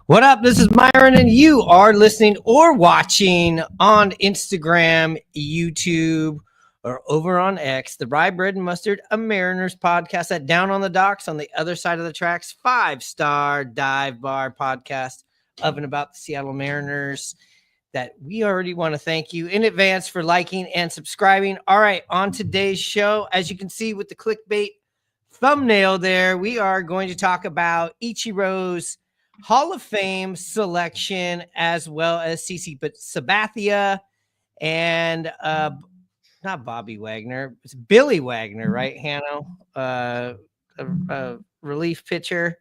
What up? This is Myron, and you are listening or watching on Instagram, YouTube, or over on X, the Rye Bread and Mustard, a Mariners podcast that Down on the Docks on the other side of the tracks, 5-star dive bar podcast of and about the Seattle Mariners that we already want to thank you in advance for liking and subscribing. All right, on today's show, as you can see with the clickbait thumbnail there, we are going to talk about Ichiro's Hall of Fame selection, as well as CC Sabathia and not Bobby Wagner, it's Billy Wagner, right, Hanno? A relief pitcher,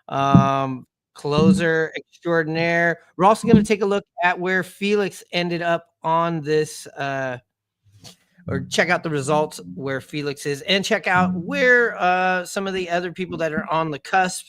closer extraordinaire. We're also going to take a look at where Felix ended up on this, or check out the results where Felix is, and check out where some of the other people that are on the cusp,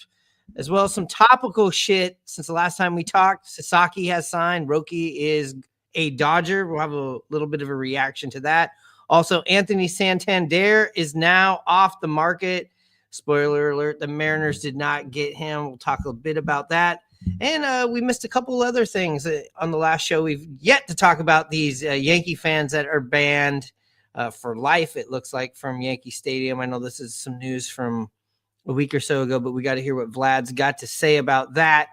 as well as some topical shit since the last time we talked. Sasaki has signed. Roki is a Dodger. We'll have a little bit of a reaction to that. Also, Anthony Santander is now off the market. Spoiler alert, the Mariners did not get him. We'll talk a bit about that. And we missed a couple other things on the last show. We've yet to talk about these Yankee fans that are banned for life, it looks like, from Yankee Stadium. I know this is some news from a week or so ago, but we got to hear what Vlad's got to say about that.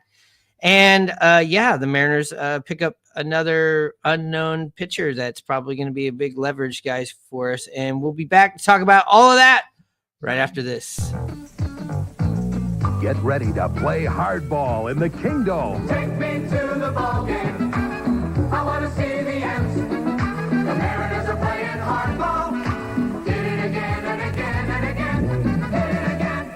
And the Mariners pick up another unknown pitcher that's probably going to be a big leverage, guys, for us. And we'll be back to talk about all of that right after this. Get ready to play hardball in the Kingdom. Take me to the ball game. I want to see the M's. The Mariners are playing hardball. Did it again and again and again. Did it again.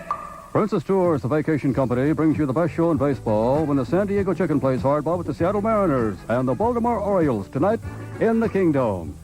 Princess Tours, the vacation company, brings you the best show in baseball when the San Diego Chicken plays hardball with the Seattle Mariners and the Baltimore Orioles tonight in the Kingdom.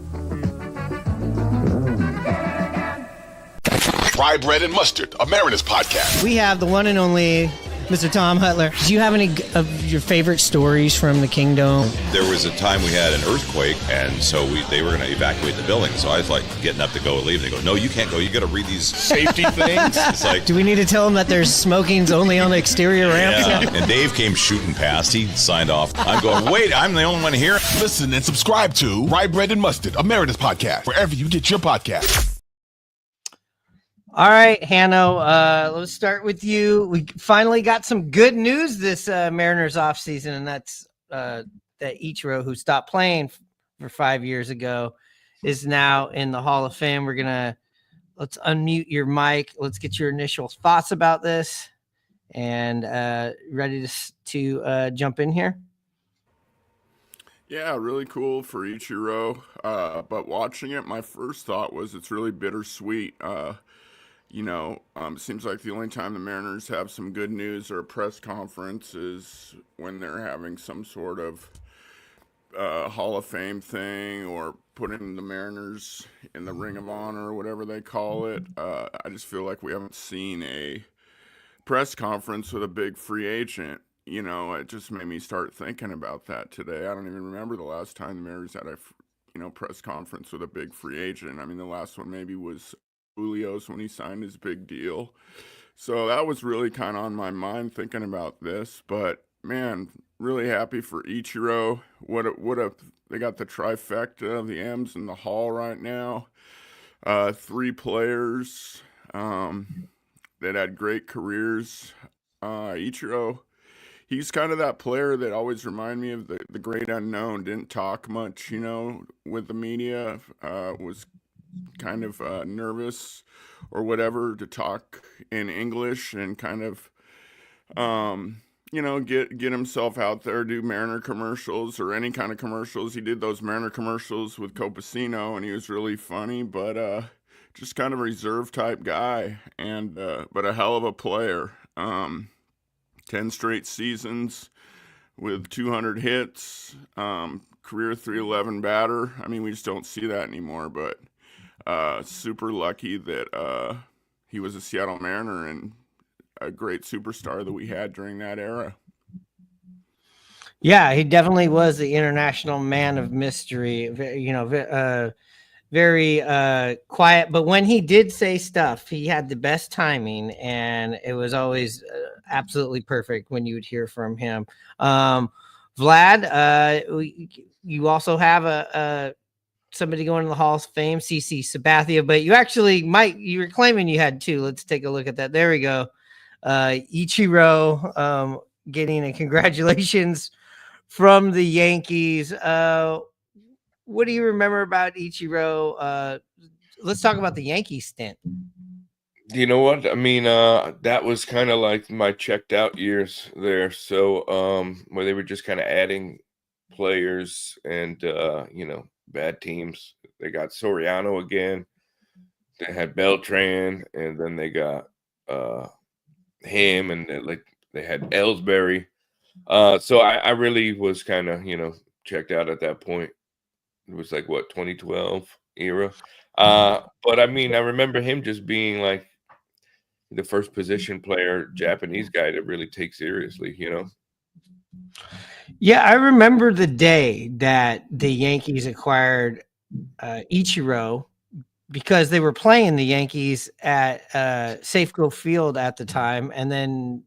Rye Bread and Mustard, a Mariners podcast. We have the one and only Mr. Tom Hutler. Do you have any of your favorite stories from the Kingdom? There was a time we had an earthquake, and so they were going to evacuate the building. So I was like getting up to go leave, and they go, "No, you can't go. You got to read these safety things." It's like, do we need to tell them that there's smoking's only on the exterior ramps? Yeah. And Dave came shooting past. He signed off. I'm going, wait, I'm the only one here. Listen and subscribe to Rye Bread and Mustard, a Mariners podcast, wherever you get your podcast. All right, Hanno, let's start with you. We finally got some good news this Mariners offseason, and that's that Ichiro, who stopped playing for 5 years ago, is now in the Hall of Fame. Let's unmute your mic. Let's get your initial thoughts about this, and ready to jump in here. Yeah, really cool for Ichiro. But watching it, my first thought was it's really bittersweet. It seems like the only time the Mariners have some good news or a press conference is when they're having some sort of Hall of Fame thing or putting the Mariners in the Ring of Honor or whatever they call it. I just feel like we haven't seen a press conference with a big free agent. It just made me start thinking about that today. I don't even remember the last time the Mariners had a press conference with a big free agent. I mean, the last one maybe was Julio's when he signed his big deal. So that was really kind of on my mind thinking about this. But man, really happy for Ichiro. They got the trifecta of the M's in the Hall right now. 3 players that had great careers. Ichiro, he's kind of that player that always reminded me of the great unknown. Didn't talk much, with the media. Was kind of nervous or whatever to talk in English and kind of, get himself out there, do Mariner commercials or any kind of commercials. He did those Mariner commercials with Copacino, and he was really funny, but just kind of a reserve type guy, and but a hell of a player. 10 straight seasons with 200 hits, career .311 batter. I mean, we just don't see that anymore, but super lucky that he was a Seattle Mariner and a great superstar that we had during that era. Yeah, he definitely was the international man of mystery. Very quiet, but when he did say stuff, he had the best timing, and it was always absolutely perfect when you would hear from him. Vlad, you also have a somebody going to the Hall of Fame, CC Sabathia, but you were claiming you had two. Let's take a look at that. There we go. Ichiro getting a congratulations from the Yankees. What do you remember about Ichiro? Let's talk about the Yankee stint. You know what? I mean, that was kind of like my checked out years there. So, where they were just kind of adding players and, bad teams. They got Soriano again. They had Beltran, and then they got him, and they had Ellsbury. So I really was kind of, checked out at that point. It was like 2012 era. But I mean, I remember him just being like the first position player, Japanese guy to really take seriously, Yeah, I remember the day that the Yankees acquired Ichiro because they were playing the Yankees at Safeco Field at the time, and then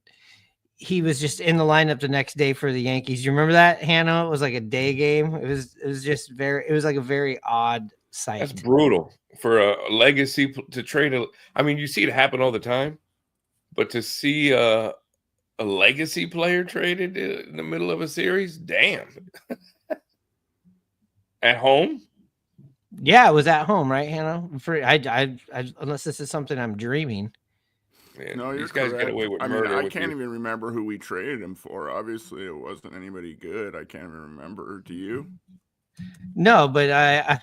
he was just in the lineup the next day for the Yankees. You remember that, Hannah? It was like a day game. It was like a very odd sight. That's brutal for a legacy to trade. I mean, you see it happen all the time, but to see a legacy player traded in the middle of a series, damn. At home? Yeah, it was at home, right, Hannah? I unless this is something I'm dreaming. Man, No, you're these guys correct. get away with I murder. I can't even remember who we traded him for. Obviously, it wasn't anybody good. I can't even remember. Do you? No, but I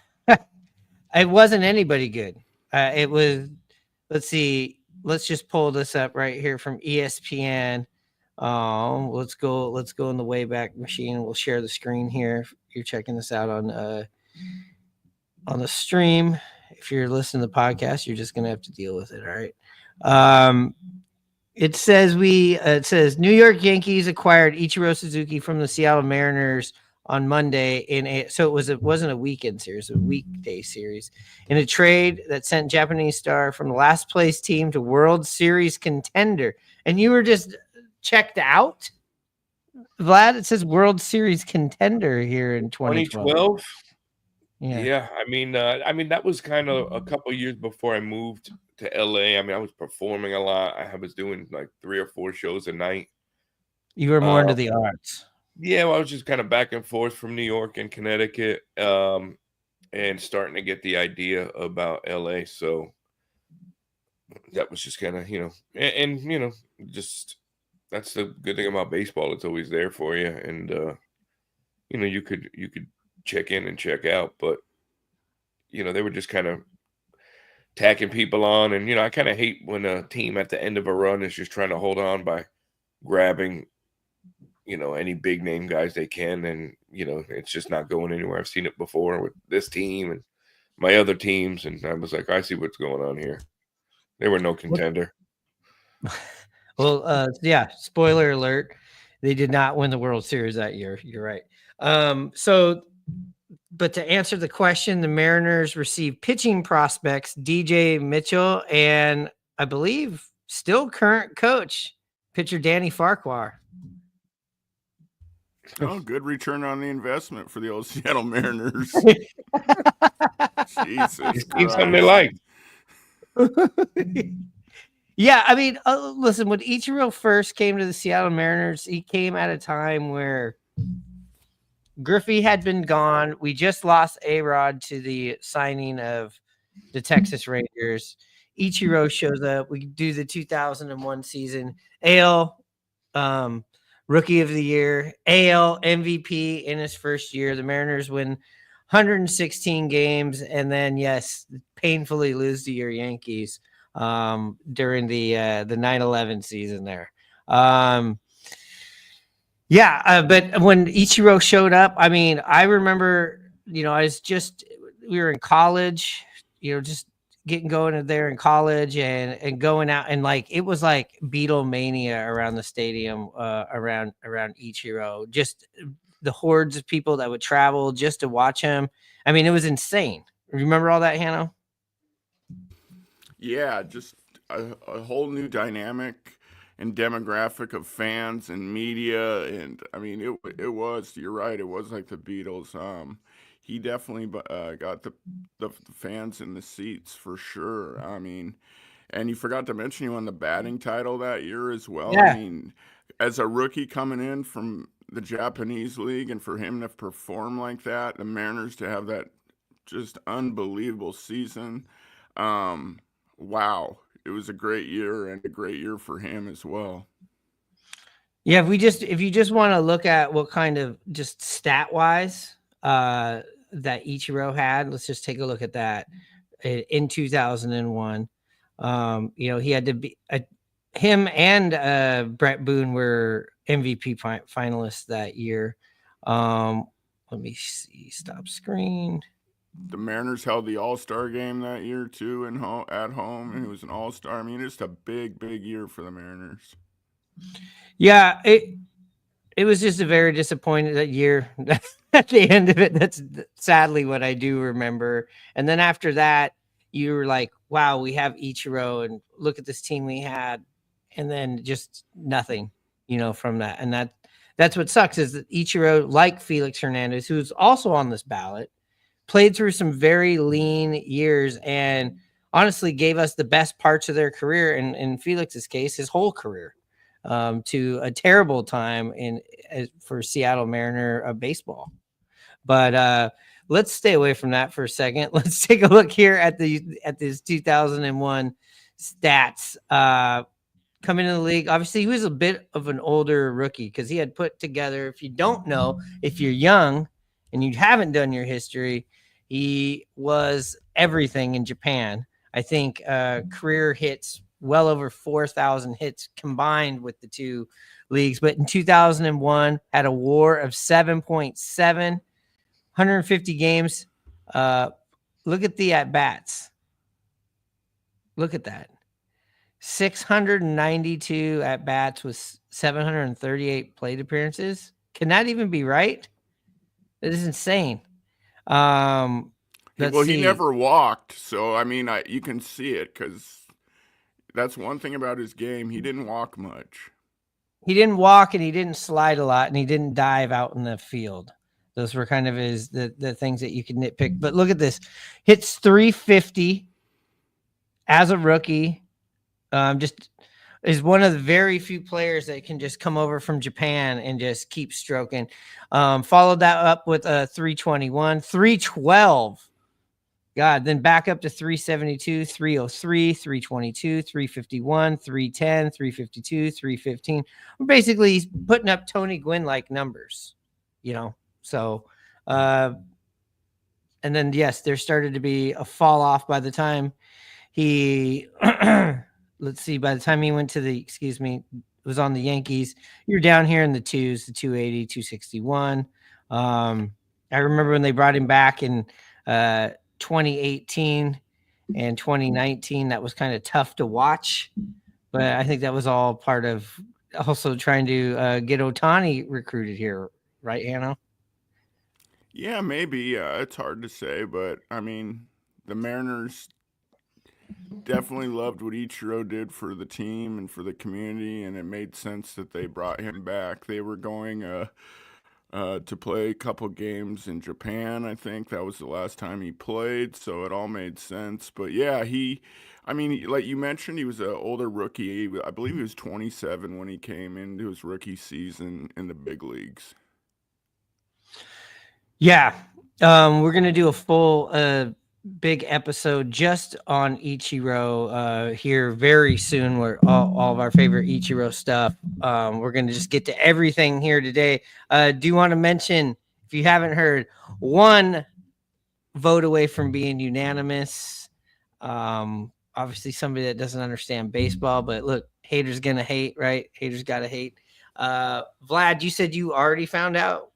it wasn't anybody good. It was. Let's see. Let's just pull this up right here from ESPN. Let's go in the Wayback Machine. We'll share the screen here. If you're checking this out on the stream. If you're listening to the podcast, you're just gonna have to deal with it. All right. It says New York Yankees acquired Ichiro Suzuki from the Seattle Mariners on Monday it wasn't a weekend series, a weekday series in a trade that sent Japanese star from the last place team to World Series contender. And you were just checked out, Vlad. It says World Series contender here in 2012. Yeah. I mean, that was kind of a couple years before I moved to LA. I mean, I was performing a lot. I was doing like 3 or 4 shows a night. You were more into the arts. Yeah, well, I was just kind of back and forth from New York and Connecticut, and starting to get the idea about LA. So that was just kind of, just that's the good thing about baseball. It's always there for you. And, you could check in and check out, but, they were just kind of tacking people on. And, I kind of hate when a team at the end of a run is just trying to hold on by grabbing, any big name guys they can. And, it's just not going anywhere. I've seen it before with this team and my other teams. And I was like, I see what's going on here. They were no contender. Well, yeah, spoiler alert. They did not win the World Series that year. You're right. But to answer the question, the Mariners received pitching prospects, DJ Mitchell, and I believe still current coach, pitcher Danny Farquhar. Oh, good return on the investment for the old Seattle Mariners. Jesus Keep something they like. Yeah, I mean, listen, when Ichiro first came to the Seattle Mariners, he came at a time where Griffey had been gone. We just lost A-Rod to the signing of the Texas Rangers. Ichiro shows up. We do the 2001 season. AL Rookie of the Year, AL MVP in his first year. The Mariners win 116 games, and then, yes, painfully lose to your Yankees during the 9/11 season there. But when Ichiro showed up, I mean, I remember, we were in college, just getting going there in college and going out, and like it was like Beatlemania around the stadium, around Ichiro. Just the hordes of people that would travel just to watch him. I mean, it was insane. Remember all that, Hanno? Yeah, just a whole new dynamic. and demographic of fans and media, and I mean it was. You're right. It was like the Beatles. He definitely got the fans in the seats for sure. I mean, and you forgot to mention he won the batting title that year as well. I Yeah. mean, as a rookie coming in from the Japanese league, and for him to perform like that, the Mariners to have that just unbelievable season. Wow, it was a great year and a great year for him as well. Yeah, if you just want to look at what kind of just stat wise that Ichiro had, let's just take a look at that in 2001. He had to be him and Brett Boone were MVP finalists that year. Let me see. Stop screen. The Mariners held the All-Star game that year too, at home, and he was an All-Star. I mean, it's a big year for the Mariners. Yeah, it was just a very disappointing year at the end of it. That's sadly what I do remember. And then after that, you were like, wow, we have Ichiro, and look at this team we had. And then just nothing, from that. And that's what sucks is that Ichiro, like Felix Hernandez, who's also on this ballot, played through some very lean years and honestly gave us the best parts of their career. And in Felix's case, his whole career. To a terrible time for Seattle Mariner baseball. But let's stay away from that for a second. Let's take a look here at this 2001 stats. Coming into the league, obviously he was a bit of an older rookie because he had put together, if you don't know, if you're young and you haven't done your history, he was everything in Japan. I think career hits well over 4,000 hits combined with the two leagues. But in 2001, had a WAR of 7.7, 150 games. Look at the at-bats. Look at that. 692 at-bats with 738 plate appearances. Can that even be right? That is insane. Well, he never walked, so I mean, you can see it because that's one thing about his game. He didn't walk much. He didn't walk, and he didn't slide a lot, and he didn't dive out in the field. Those were kind of the things that you could nitpick. But look at this. Hits 350 as a rookie. Just is one of the very few players that can just come over from Japan and just keep stroking. Followed that up with a 321, 312. God, then back up to 372, 303, 322, 351, 310, 352, 315. Basically, he's putting up Tony Gwynn-like numbers, So, and then, yes, there started to be a fall off by the time he, let's see, by the time he went to was on the Yankees, you're down here in the twos, the 280, 261. I remember when they brought him back in 2018 and 2019, that was kind of tough to watch, but I think that was all part of also trying to get Ohtani recruited here, right, Hanno? Yeah, maybe. It's hard to say, but I mean, the Mariners definitely loved what Ichiro did for the team and for the community, and it made sense that they brought him back. They were going to play a couple games in Japan. I think that was the last time he played, so it all made sense. But yeah, like you mentioned, he was an older rookie. I believe he was 27 when he came into his rookie season in the big leagues. Yeah. We're going to do a full big episode just on Ichiro here very soon, where all of our favorite Ichiro stuff. We're going to just get to everything here today. Do you want to mention, if you haven't heard, one vote away from being unanimous? Obviously somebody that doesn't understand baseball, but look, haters gonna hate, right? Haters gotta hate. Vlad, you said you already found out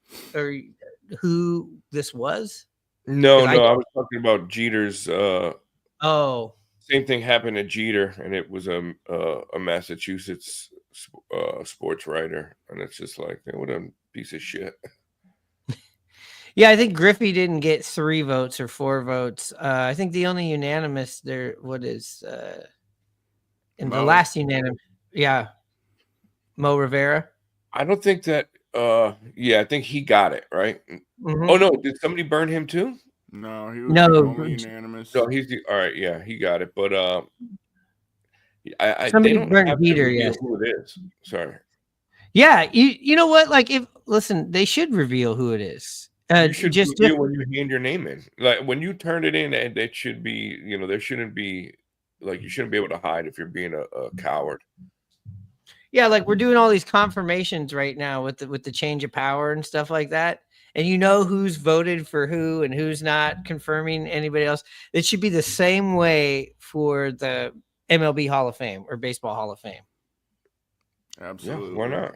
who this was? No, I was talking about Jeter's. Same thing happened to Jeter, and it was a Massachusetts sports writer, and it's just like, what a piece of shit. Yeah, I think Griffey didn't get 3 votes or 4 votes. I think the only unanimous there, in the last unanimous, yeah. Mo Rivera. I don't think that. Yeah, I think he got it right. Mhm. Oh no, did somebody burn him too? No, he was the No, only unanimous. No, he's the all right. Yeah, he got it. But they somebody don't burned have to Jeter. reveal Yes. who it is. Sorry, Yeah. You know what? Like, if listen, they should reveal who it is. you should Just reveal when you hand your name in. Like when you turn it in, and it should be. There shouldn't be like you shouldn't be able to hide if you're being a coward. yeah, like we're doing all these confirmations right now with the change of power and stuff like that. And you know who's voted for who and who's not confirming anybody else. It should be the same way for the MLB Hall of Fame or Baseball Hall of Fame. Absolutely. Yeah, why not?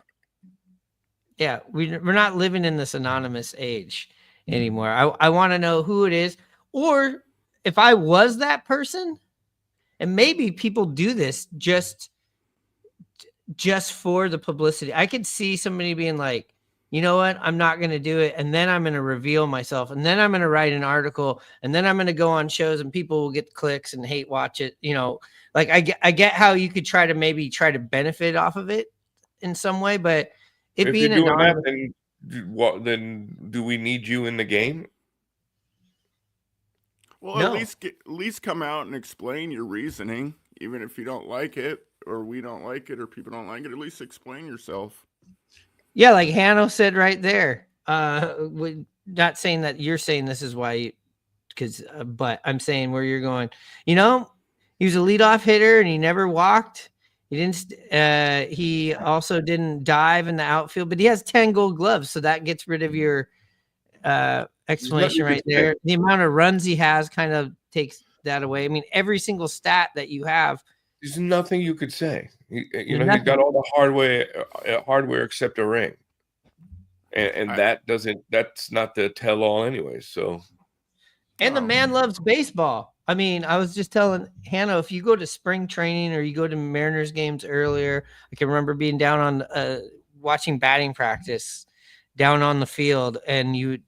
Yeah, we're not living in this anonymous age anymore. I want to know who it is, or if I was that person, and maybe people do this just for the publicity. I could see somebody being like, you know what, I'm not going to do it, and then I'm going to reveal myself, and then I'm going to write an article, and then I'm going to go on shows, and people will get clicks and hate watch it. Like I get how you could try to benefit off of it in some way, but it If being you're doing anonymous. that, then do we need you in the game? Well, No. at least come out and explain your reasoning, even if you don't like it, or we don't like it, or people don't like it. At least explain yourself. Yeah, like Hanno said right there. Not saying that you're saying this is why, but I'm saying where you're going. He was a leadoff hitter and he never walked. He didn't. He also didn't dive in the outfield, but he has 10 Gold Gloves, so that gets rid of your explanation right there. The amount of runs he has kind of takes that away. I mean, every single stat that you have. There's nothing you could say. He's nothing. got all the hardware except a ring, and that's not the tell all anyway. So, and the man loves baseball. I mean, I was just telling Hannah, if you go to spring training or you go to Mariners games earlier, I can remember being down on watching batting practice down on the field, and you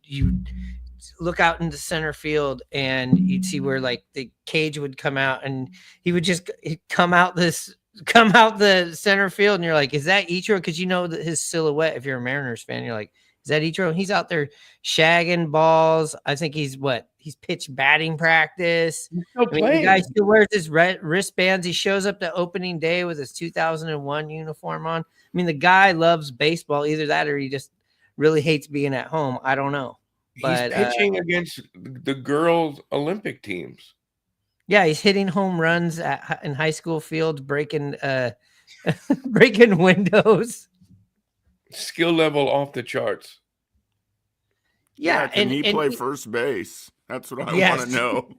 look out into center field and you'd see where like the cage would come out, and he would just come out the center field, and you're like, is that Ichiro? Because his silhouette, if you're a Mariners fan, you're like, is that Ichiro? He's out there shagging balls. I think he's pitched batting practice. The guy still wears his wristbands. He shows up to opening day with his 2001 uniform on. I mean, the guy loves baseball. Either that or he just really hates being at home. I don't know. But he's pitching against the girls' Olympic teams. Yeah, he's hitting home runs in high school fields, breaking breaking windows. Skill level off the charts. Yeah, can he play first base? That's what I want to know.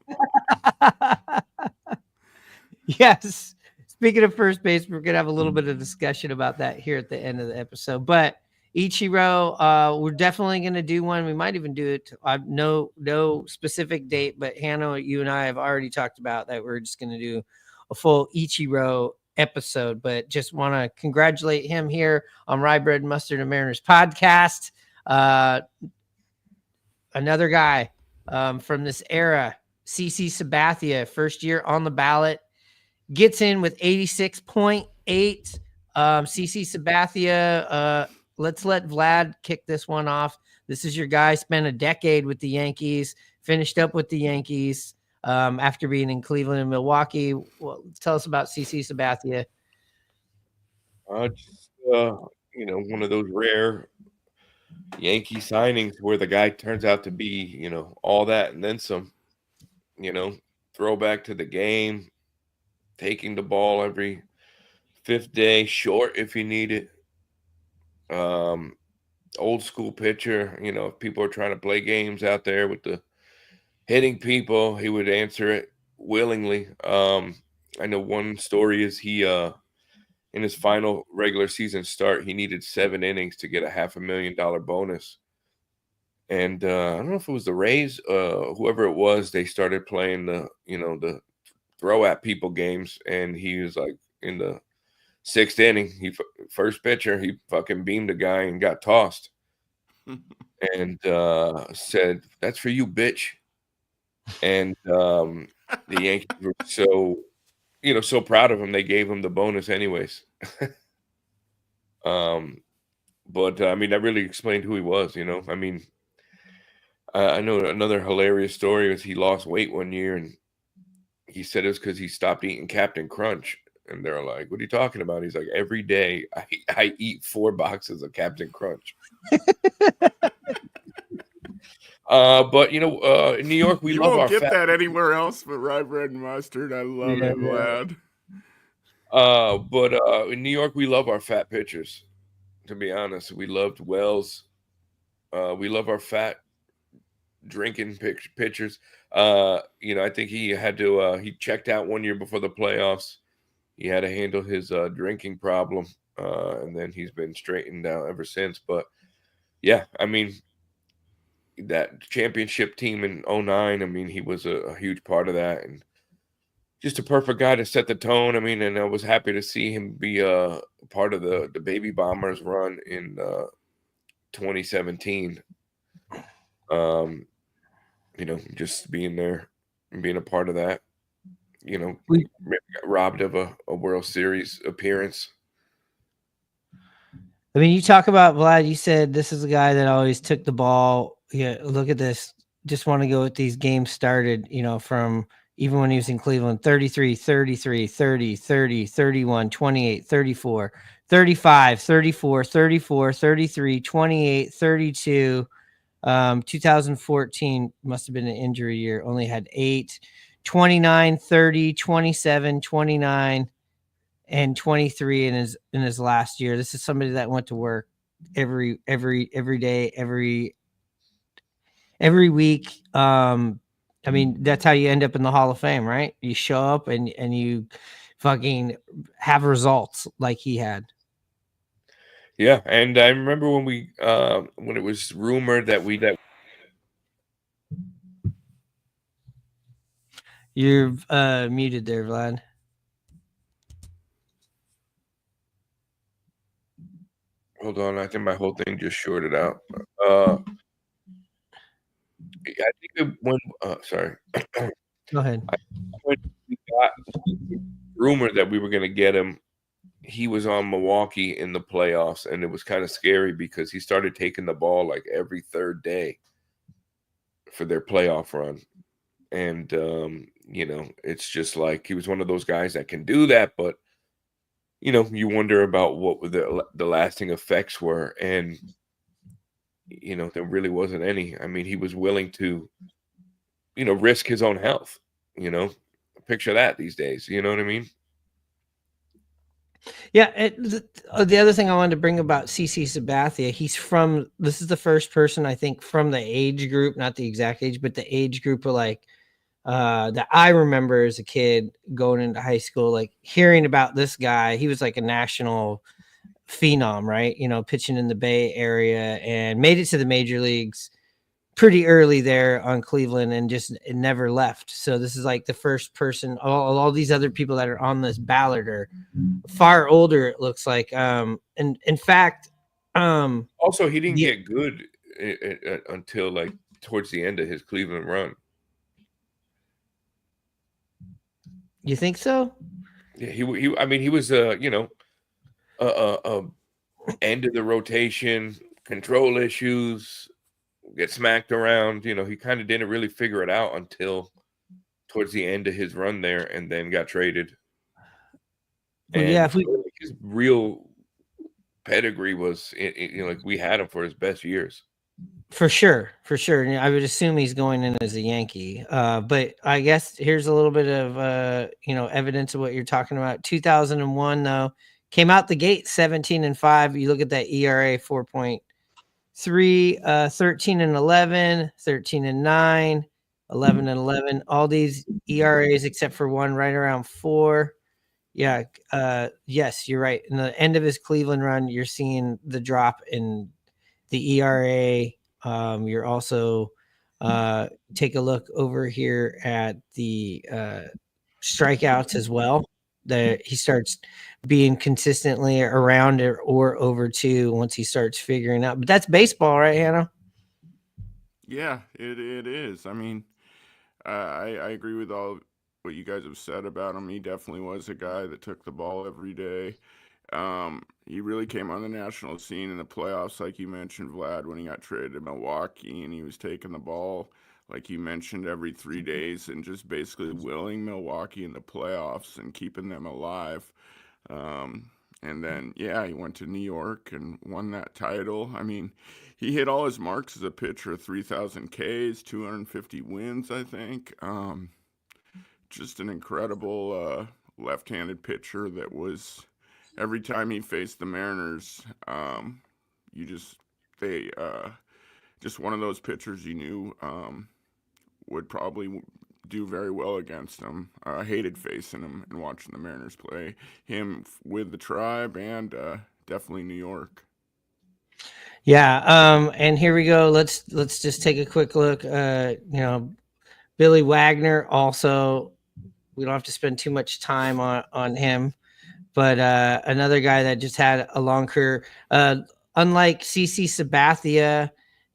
Yes. Speaking of first base, we're gonna have a little bit of discussion about that here at the end of the episode. But Ichiro, we're definitely gonna do one. We might even do it. No specific date, but Hannah, you and I have already talked about that. We're just gonna do a full Ichiro episode, but just want to congratulate him here on Rye Bread, Mustard, and Mariners podcast. Another guy from this era, CC Sabathia, first year on the ballot, gets in with 86.8. CC Sabathia, let's let Vlad kick this one off. This is your guy, spent a decade with the Yankees, finished up with the Yankees after being in Cleveland and Milwaukee. Well, tell us about CC Sabathia. One of those rare Yankee signings where the guy turns out to be, all that and then some, throwback to the game, taking the ball every fifth day, short if you need it. Old school pitcher, if people are trying to play games out there with the hitting people, he would answer it willingly. I know one story is he in his final regular season start, he needed 7 innings to get a $500,000 bonus. And I don't know if it was the Rays, whoever it was, they started playing the throw at people games, and he was like in the 6th inning, first pitcher, he fucking beamed a guy and got tossed, and said, "That's for you, bitch." And the Yankees were so proud of him, they gave him the bonus anyways. But I mean, that really explained who he was. I mean, I know another hilarious story was he lost weight one year, and he said it was because he stopped eating Captain Crunch. And they're like, "What are you talking about?" He's like, "Every day I eat 4 boxes of Captain Crunch." But in New York, we You love won't our get fat. that anywhere else but Rye Bread and Mustard. I love Yeah, it, lad. But in New York, we love our fat pitchers. To be honest, we loved Wells. We love our fat drinking pitchers. I think he had to. He checked out one year before the playoffs. He had to handle his drinking problem, and then he's been straightened out ever since. But yeah, I mean, that championship team in '09, I mean, he was a huge part of that, and just a perfect guy to set the tone. I mean, and I was happy to see him be part of the Baby Bombers run in 2017. Just being there and being a part of that. We- Maybe got robbed of a World Series appearance. I mean, you talk about Vlad. You said this is a guy that always took the ball. Yeah, look at this. Just want to go with these games started, from even when he was in Cleveland 33, 33, 30, 30, 31, 28, 34, 35, 34, 34, 33, 28, 32. 2014 must have been an injury year. Only had 8, 29, 30, 27, 29. And 23 in his last year. This is somebody that went to work every day, every week. I mean, that's how you end up in the Hall of Fame, right? You show up and you fucking have results like he had. Yeah, and I remember when it was rumored that You're muted there, Vlad. hold on, I think my whole thing just shorted out. I think sorry. Go ahead. When we got rumored that we were going to get him, he was on Milwaukee in the playoffs, and it was kind of scary because he started taking the ball like every third day for their playoff run. And it's just like he was one of those guys that can do that, but you wonder about what the lasting effects were, and there really wasn't any. I mean, he was willing to risk his own health. Picture that these days. You know what I mean? Yeah. The other thing I wanted to bring about CC Sabathia, this is the first person I think from the age group, not the exact age, but the age group of like that I remember as a kid going into high school, like hearing about this guy. He was like a national phenom, right? Pitching in the Bay Area and made it to the major leagues pretty early there on Cleveland and just it never left. So this is like the first person. All these other people that are on this ballot are far older, it looks like. And in fact, also he didn't get good until like towards the end of his Cleveland run. You think so? Yeah, he I mean, he was end of the rotation, control issues, get smacked around. He kind of didn't really figure it out until towards the end of his run there, and then got traded. Well, And yeah, his real pedigree was, like we had him for his best years. For sure. And I would assume he's going in as a Yankee. But I guess here's a little bit of evidence of what you're talking about. 2001 though, came out the gate 17-5. You look at that ERA 4.3, 13-11, 13-9, 11-11. All these ERAs except for one right around 4. Yeah. Yes, you're right. In the end of his Cleveland run, you're seeing the drop in the ERA. You're also take a look over here at the strikeouts as well. He starts being consistently around or over 2 once he starts figuring out. But that's baseball, right, Hannah? Yeah, it is. I mean, I agree with all what you guys have said about him. He definitely was a guy that took the ball every day. He really came on the national scene in the playoffs, like you mentioned, Vlad, when he got traded to Milwaukee, and he was taking the ball, like you mentioned, every 3 days and just basically willing Milwaukee in the playoffs and keeping them alive. And then, yeah, he went to New York and won that title. I mean, he hit all his marks as a pitcher, 3,000 Ks, 250 wins, I think. Just an incredible left-handed pitcher that was, every time he faced the Mariners, just one of those pitchers you knew would probably do very well against him. Hated facing him and watching the Mariners play him with the Tribe and definitely New York. Yeah. And here we go. Let's just take a quick look. Billy Wagner also, we don't have to spend too much time on him, but another guy that just had a long career. Unlike CC Sabathia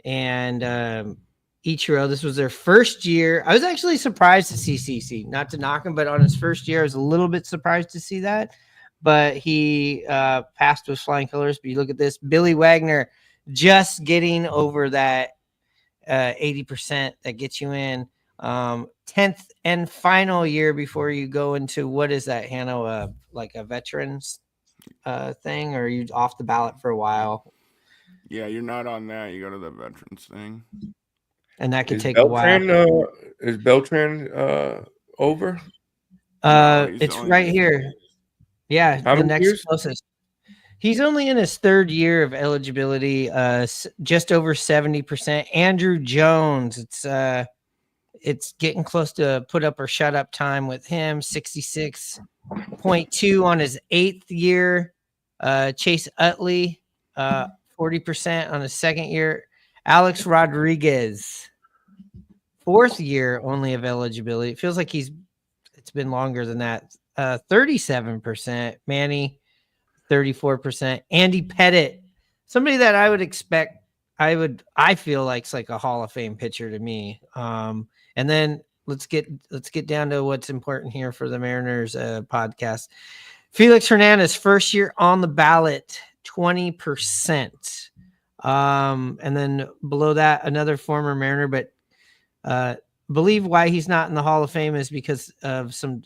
and Ichiro, this was their first year. I was actually surprised to see CC, not to knock him, but on his first year, I was a little bit surprised to see that. But he passed with flying colors. But you look at this, Billy Wagner just getting over that 80% that gets you in. 10th and final year before you go into, what is that, Hanno? Like a veterans thing, or are you off the ballot for a while? Yeah, you're not on that. You go to the veterans thing. And that could take a while. Is Beltran over? It's right here. Yeah, How the many next years? closest. He's only in his third year of eligibility, just over 70%. Andrew Jones, it's getting close to put up or shut up time with him, 66.2 on his 8th year. Chase Utley, 40% on his 2nd year. Alex Rodriguez, 4th year only of eligibility. It feels like it's been longer than that. 37%. Manny, 34%. Andy Pettit, somebody that I would expect, I feel like it's like a Hall of Fame pitcher to me. And then let's get down to what's important here for the Mariners podcast. Felix Hernández, first year on the ballot, 20%. And then below that, another former Mariner, but believe why he's not in the Hall of Fame is because of some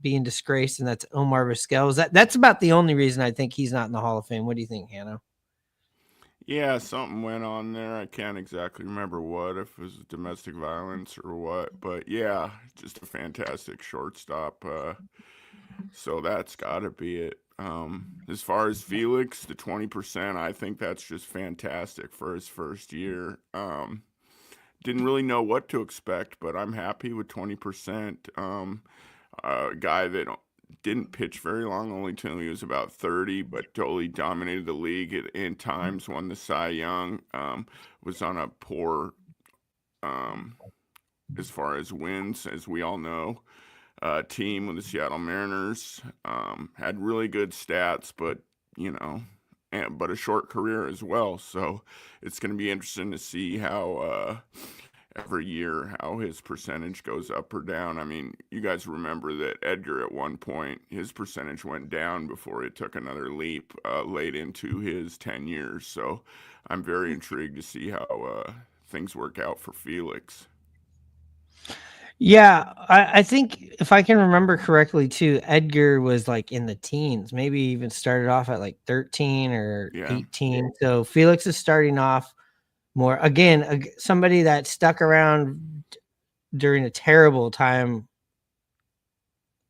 being disgraced, and that's Omar Vizquel. That's about the only reason I think he's not in the Hall of Fame. What do you think, Hanno? Yeah, something went on there. I can't exactly remember what, if it was domestic violence or what, but yeah, just a fantastic shortstop. So that's got to be it. As far as Felix, the 20%, I think that's just fantastic for his first year. Didn't really know what to expect, but I'm happy with 20%. A guy that didn't pitch very long, only till he was about 30, but totally dominated the league in times, won the Cy Young, was on a poor, as far as wins, as we all know, team with the Seattle Mariners, had really good stats, but, but a short career as well. So it's going to be interesting to see how every year how his percentage goes up or down. I mean, you guys remember that Edgar at one point, his percentage went down before it took another leap late into his 10 years. So I'm very intrigued to see how things work out for Felix. Yeah, I think if I can remember correctly too, Edgar was like in the teens, maybe even started off at like 13 or 18. So Felix is starting off more, again, somebody that stuck around during a terrible time.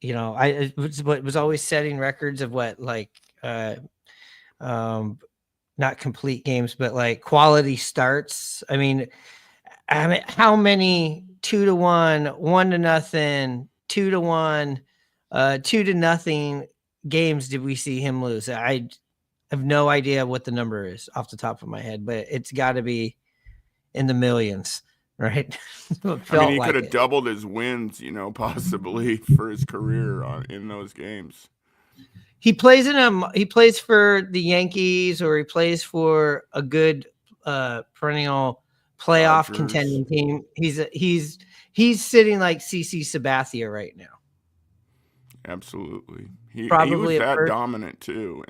I was always setting records of not complete games, but like quality starts. I mean, how many 2-1, 1-0, 2-1, 2-0 games did we see him lose? I have no idea what the number is off the top of my head, but it's got to be in the millions, right? I mean, he could have doubled his wins, possibly for his career in those games. He plays he plays for the Yankees, or he plays for a good perennial playoff contending team. He's sitting like CC Sabathia right now. Absolutely. He was that dominant too.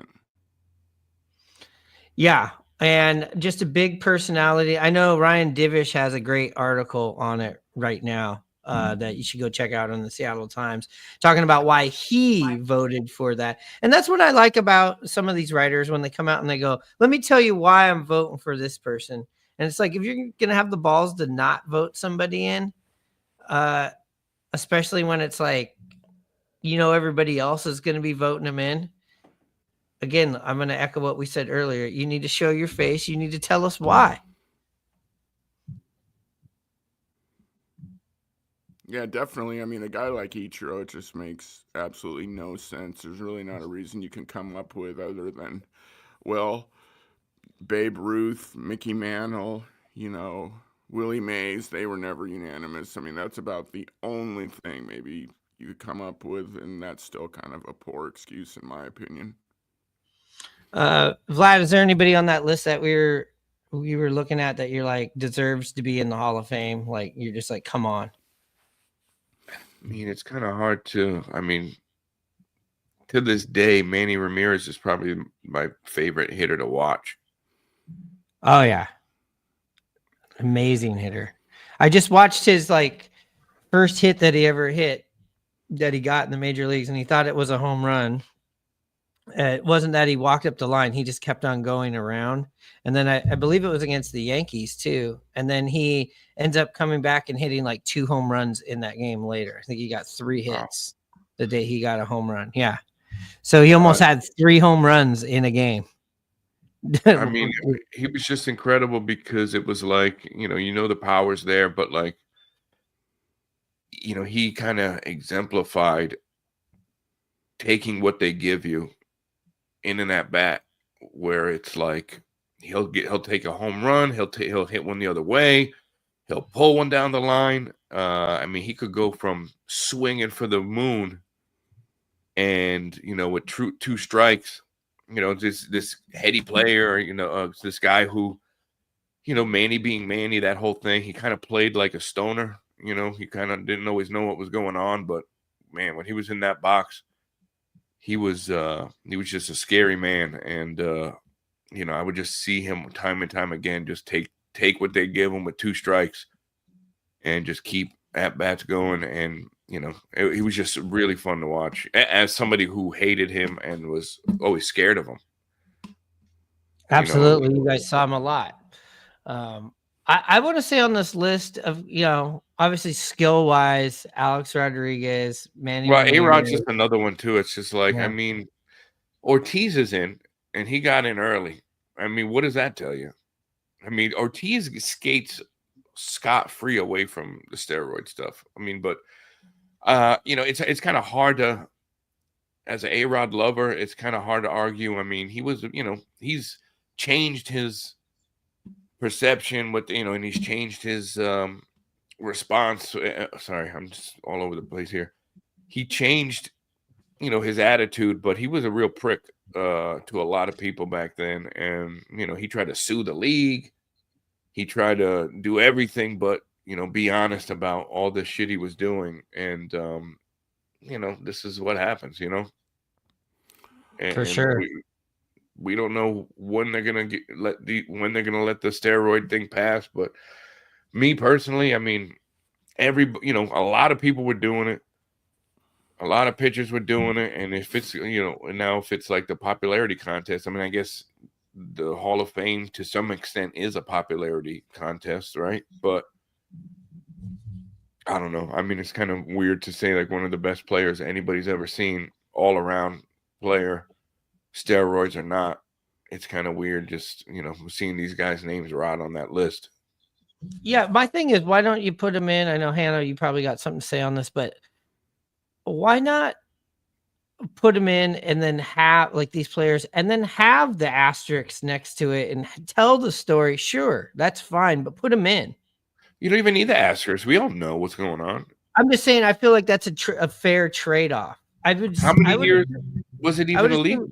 Yeah, and just a big personality. I know Ryan Divish has a great article on it right now that you should go check out on the Seattle Times, talking about why he voted for that. And that's what I like about some of these writers when they come out and they go, "Let me tell you why I'm voting for this person." And it's like if you're gonna have the balls to not vote somebody in, uh, especially when it's like everybody else is gonna be voting them in. Again, I'm going to echo what we said earlier. You need to show your face. You need to tell us why. Yeah, definitely. I mean, a guy like Ichiro, it just makes absolutely no sense. There's really not a reason you can come up with other than, well, Babe Ruth, Mickey Mantle, Willie Mays, they were never unanimous. I mean, that's about the only thing maybe you could come up with, and that's still kind of a poor excuse in my opinion. Vlad, is there anybody on that list that we were looking at that you're like deserves to be in the Hall of Fame? Like you're just like, come on. I mean, it's kind of hard to. I mean, to this day, Manny Ramirez is probably my favorite hitter to watch. Oh yeah, amazing hitter. I just watched his first hit that he ever hit that he got in the major leagues, and he thought it was a home run. It wasn't that he walked up the line. He just kept on going around. And then I believe it was against the Yankees too. And then he ends up coming back and hitting like 2 home runs in that game later. I think he got 3 hits the day he got a home run. Yeah. So he almost had 3 home runs in a game. I mean, he was just incredible because it was like, the power's there, but like, he kind of exemplified taking what they give you in an at bat, where it's like he'll take a home run, he'll hit one the other way, he'll pull one down the line. I mean, he could go from swinging for the moon, and with 2 strikes, this heady player, this guy who, Manny being Manny, that whole thing, he kind of played like a stoner. He kind of didn't always know what was going on, but man, when he was in that box, he was just a scary man. And I would just see him time and time again just take what they give him with 2 strikes and just keep at bats going. And he was just really fun to watch as somebody who hated him and was always scared of him. Absolutely. You guys saw him a lot. I want to say on this list of, obviously skill wise, Alex Rodriguez, Manny. Well, A-Rod's just another one too. It's just like, Yeah. I mean, Ortiz is in and he got in early. I mean, what does that tell you? I mean, Ortiz skates scot-free away from the steroid stuff. I mean, but it's kind of hard to, as an A-Rod lover, it's kind of hard to argue. I mean, he was, he's changed his perception with, and he's changed his response. Sorry, I'm just all over the place here. He changed, his attitude, but he was a real prick to a lot of people back then. And, he tried to sue the league. He tried to do everything but, be honest about all the shit he was doing. And, this is what happens, And, For sure. We don't know when they're gonna let the steroid thing pass, but me personally, I mean, a lot of people were doing it, a lot of pitchers were doing it, and if it's now if it's like the popularity contest, I mean, I guess the Hall of Fame to some extent is a popularity contest, right? But I don't know. I mean, it's kind of weird to say like one of the best players anybody's ever seen, all around player, steroids or not. It's kind of weird just, seeing these guys' names right on that list. Yeah, my thing is, why don't you put them in? I know, Hannah, you probably got something to say on this, but why not put them in and then have like these players and then have the asterisks next to it and tell the story? Sure, that's fine, but put them in. You don't even need the asterisks. We all know what's going on. I'm just saying, I feel like that's a fair trade-off. How many years was it even illegal?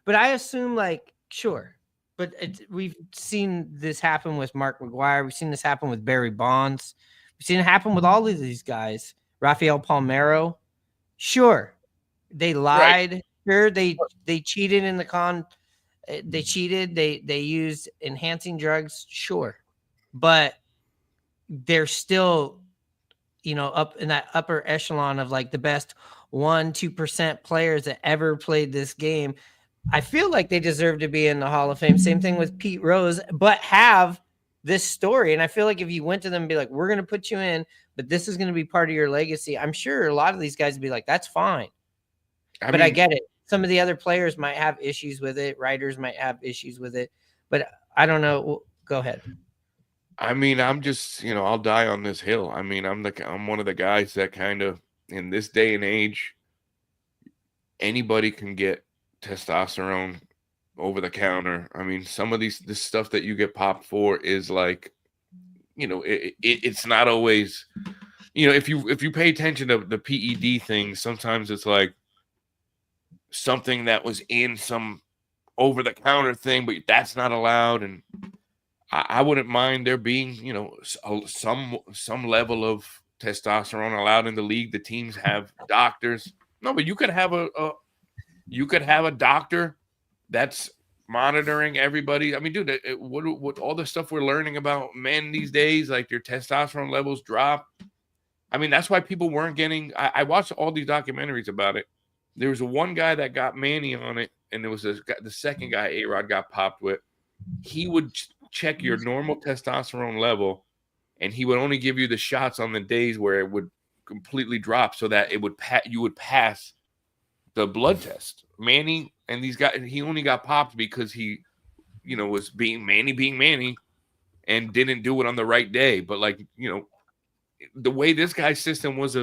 But I assume, sure. But we've seen this happen with Mark McGwire. We've seen this happen with Barry Bonds. We've seen it happen with all of these guys. Rafael Palmeiro. Sure. They lied. Right. Sure, they cheated in the They cheated. They used enhancing drugs, sure, but they're still, up in that upper echelon of like the best 1-2% players that ever played this game. I feel like they deserve to be in the Hall of Fame. Same thing with Pete Rose, but have this story. And I feel like if you went to them and be like, we're going to put you in, but this is going to be part of your legacy, I'm sure a lot of these guys would be like, that's fine. But I get it. Some of the other players might have issues with it. Writers might have issues with it, but I don't know. Go ahead. I mean, I'm just, I'll die on this hill. I mean, I'm one of the guys that kind of, in this day and age, anybody can get testosterone over the counter. I mean, some of this stuff that you get popped for is like, it's not always, if you pay attention to the PED thing, sometimes it's like something that was in some over the counter thing, but that's not allowed. And I wouldn't mind there being, some level of testosterone allowed in the league. The teams have doctors. No, but you could have a doctor that's monitoring everybody. I mean, dude, what all the stuff we're learning about men these days, like their testosterone levels drop. I mean, that's why people weren't getting. I watched all these documentaries about it. There was one guy that got Manny on it, and there was the second guy A-Rod got popped with. He would check your normal testosterone level, and he would only give you the shots on the days where it would completely drop, so that you would pass the blood test. Manny and these guys, he only got popped because he, was being Manny, and didn't do it on the right day. But the way this guy's system was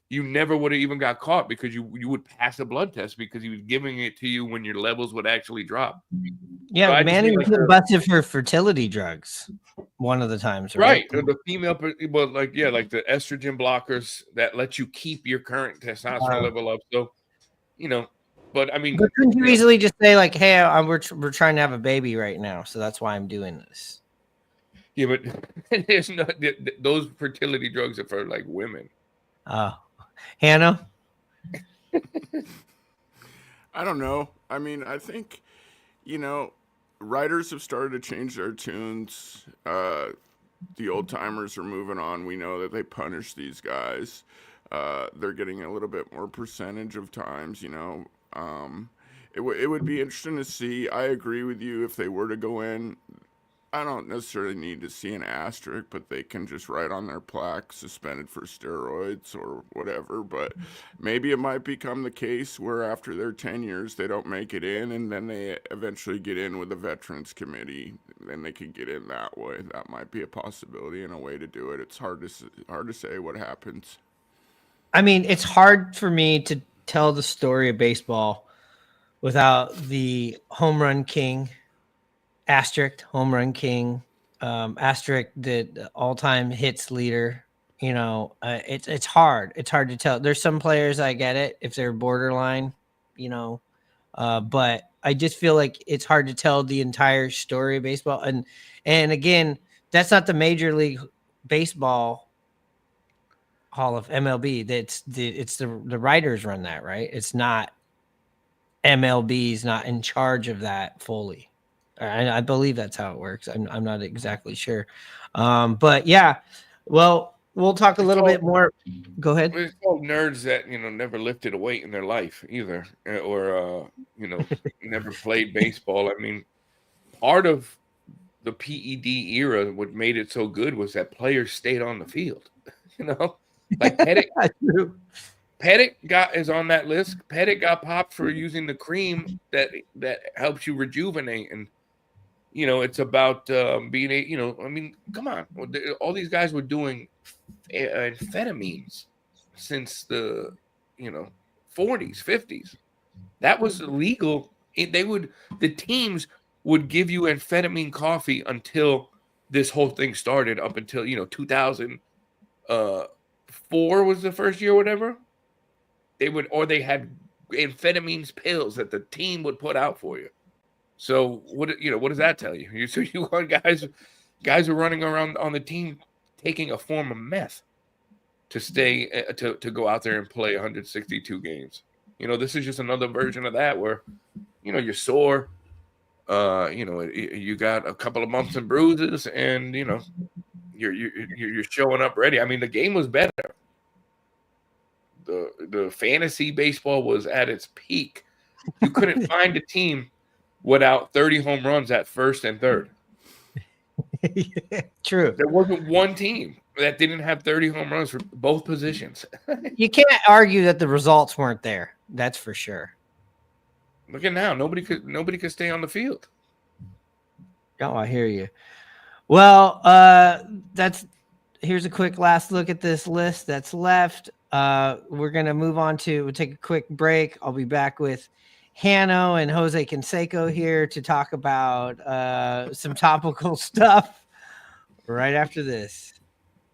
you never would have even got caught because you would pass a blood test because he was giving it to you when your levels would actually drop. Yeah, So Manny was busted for fertility drugs one of the times, right? Right. The female, but like the estrogen blockers that let you keep your current testosterone level up. So, but I mean, but couldn't you easily just say like, hey, we're trying to have a baby right now, so that's why I'm doing this? Yeah, but there's no those fertility drugs are for like women. Hannah? I don't know. I mean, I think, writers have started to change their tunes. The old timers are moving on. We know that they punish these guys. They're getting a little bit more percentage of times, It would be interesting to see. I agree with you. If they were to go in, I don't necessarily need to see an asterisk, but they can just write on their plaque suspended for steroids or whatever. But maybe it might become the case where after their 10 years, they don't make it in, and then they eventually get in with the Veterans Committee. Then they can get in that way. That might be a possibility and a way to do it. It's hard to say what happens. I mean, it's hard for me to tell the story of baseball without the home run king. Asterisk, home run king, asterisk, the all-time hits leader. It's hard. It's hard to tell. There's some players I get it if they're borderline, but I just feel like it's hard to tell the entire story of baseball. And again, that's not the Major League Baseball Hall of MLB. It's the writers run that, right? It's not MLB's not in charge of that fully. I believe that's how it works. I'm not exactly sure. But yeah, well, we'll talk a little bit more. Go ahead. It's all nerds that, never lifted a weight in their life either, or, never played baseball. I mean, part of the PED era, what made it so good was that players stayed on the field, like Pettit. Pettit is on that list. Pettit got popped for using the cream that helps you rejuvenate. And, it's about being I mean, come on. All these guys were doing amphetamines since the, 40s, 50s. That was illegal. The teams would give you amphetamine coffee until this whole thing started, up until, 2004 was the first year or whatever. They had amphetamines pills that the team would put out for you. So what does that tell you? So you want guys are running around on the team taking a form of meth to stay to go out there and play 162 games. This is just another version of that where, you're sore, You got a couple of bumps and bruises, and you're showing up ready. I mean, the game was better. The fantasy baseball was at its peak. You couldn't find a team without 30 home runs at first and third. True. There wasn't one team that didn't have 30 home runs for both positions. You can't argue that the results weren't there. That's for sure. Look at now. Nobody could stay on the field. Oh, I hear you. Well, here's a quick last look at this list that's left. We're going to move on we'll take a quick break. I'll be back with Hanno and Jose Canseco here to talk about some topical stuff right after this.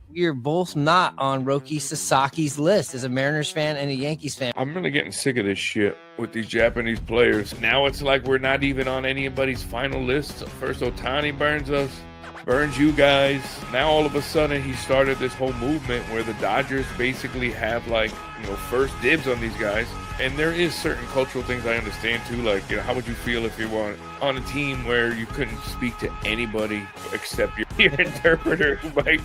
You're both not on Roki Sasaki's list as a Mariners fan and a Yankees fan. I'm really getting sick of this shit with these Japanese players. Now it's like we're not even on anybody's final list. First Ohtani burns us, burns you guys. Now all of a sudden he started this whole movement where the Dodgers basically have first dibs on these guys. And there is certain cultural things I understand too. Like, how would you feel if you were on a team where you couldn't speak to anybody except your interpreter who might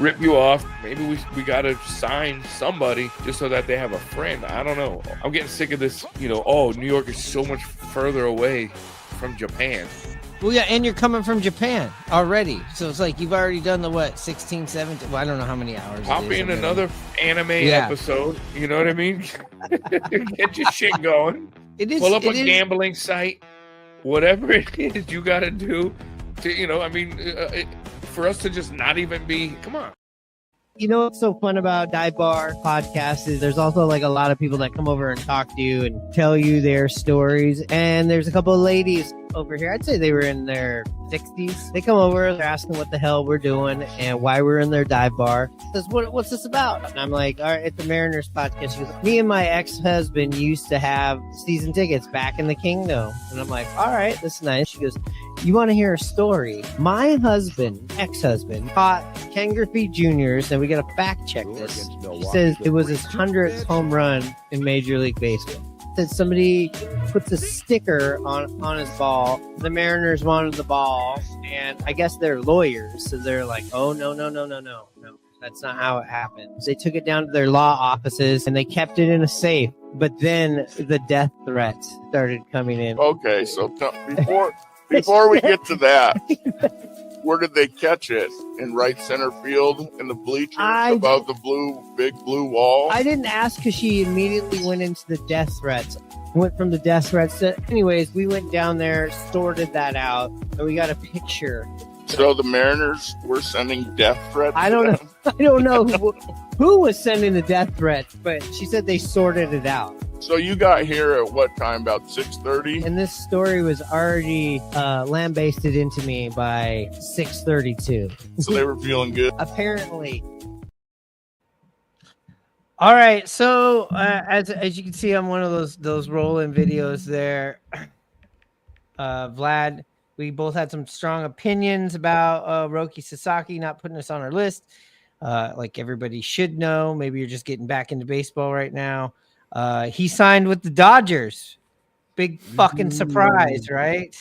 rip you off? Maybe we got to sign somebody just so that they have a friend. I don't know. I'm getting sick of this, New York is so much further away from Japan. Well, yeah, and you're coming from Japan already. So it's like you've already done the, 16, 17? Well, I don't know how many hours. Pop in another anime episode. You know what I mean? Get your shit going. Pull up a gambling site. Whatever it is you got to do to, for us to just not even be, come on. You know what's so fun about Dive Bar podcast is there's also a lot of people that come over and talk to you and tell you their stories. And there's a couple of ladies over here. I'd say they were in their 60s. They come over, they're asking what the hell we're doing and why we're in their dive bar. Says, what's this about? And I'm like, all right, it's the Mariners podcast. She goes, me and my ex-husband used to have season tickets back in the Kingdom. And I'm like, all right, that's nice. She goes, you want to hear a story? My ex-husband, caught Ken Griffey Jr.'s, and we got to fact check this. She says it was his 100th home run in Major League Baseball. Said somebody puts a sticker on his ball. The Mariners wanted the ball, and I guess they're lawyers, so they're like, oh, no. That's not how it happened. They took it down to their law offices, and they kept it in a safe. But then the death threats started coming in. Okay, so before we get to that, where did they catch it? In right center field in the bleachers above the big blue wall? I didn't ask because she immediately went into the death threats. Went from the death threats to, anyways, we went down there, sorted that out, and we got a picture. So the Mariners were sending death threats? I don't know who was sending the death threats, but she said they sorted it out. So you got here at what time? About 6:30? And this story was already lambasted into me by 6:32. So they were feeling good? Apparently. All right. So as you can see on one of those roll-in videos there, Vlad, we both had some strong opinions about Roki Sasaki not putting us on our list. Like everybody should know. Maybe you're just getting back into baseball right now. He signed with the Dodgers. Big fucking surprise, right?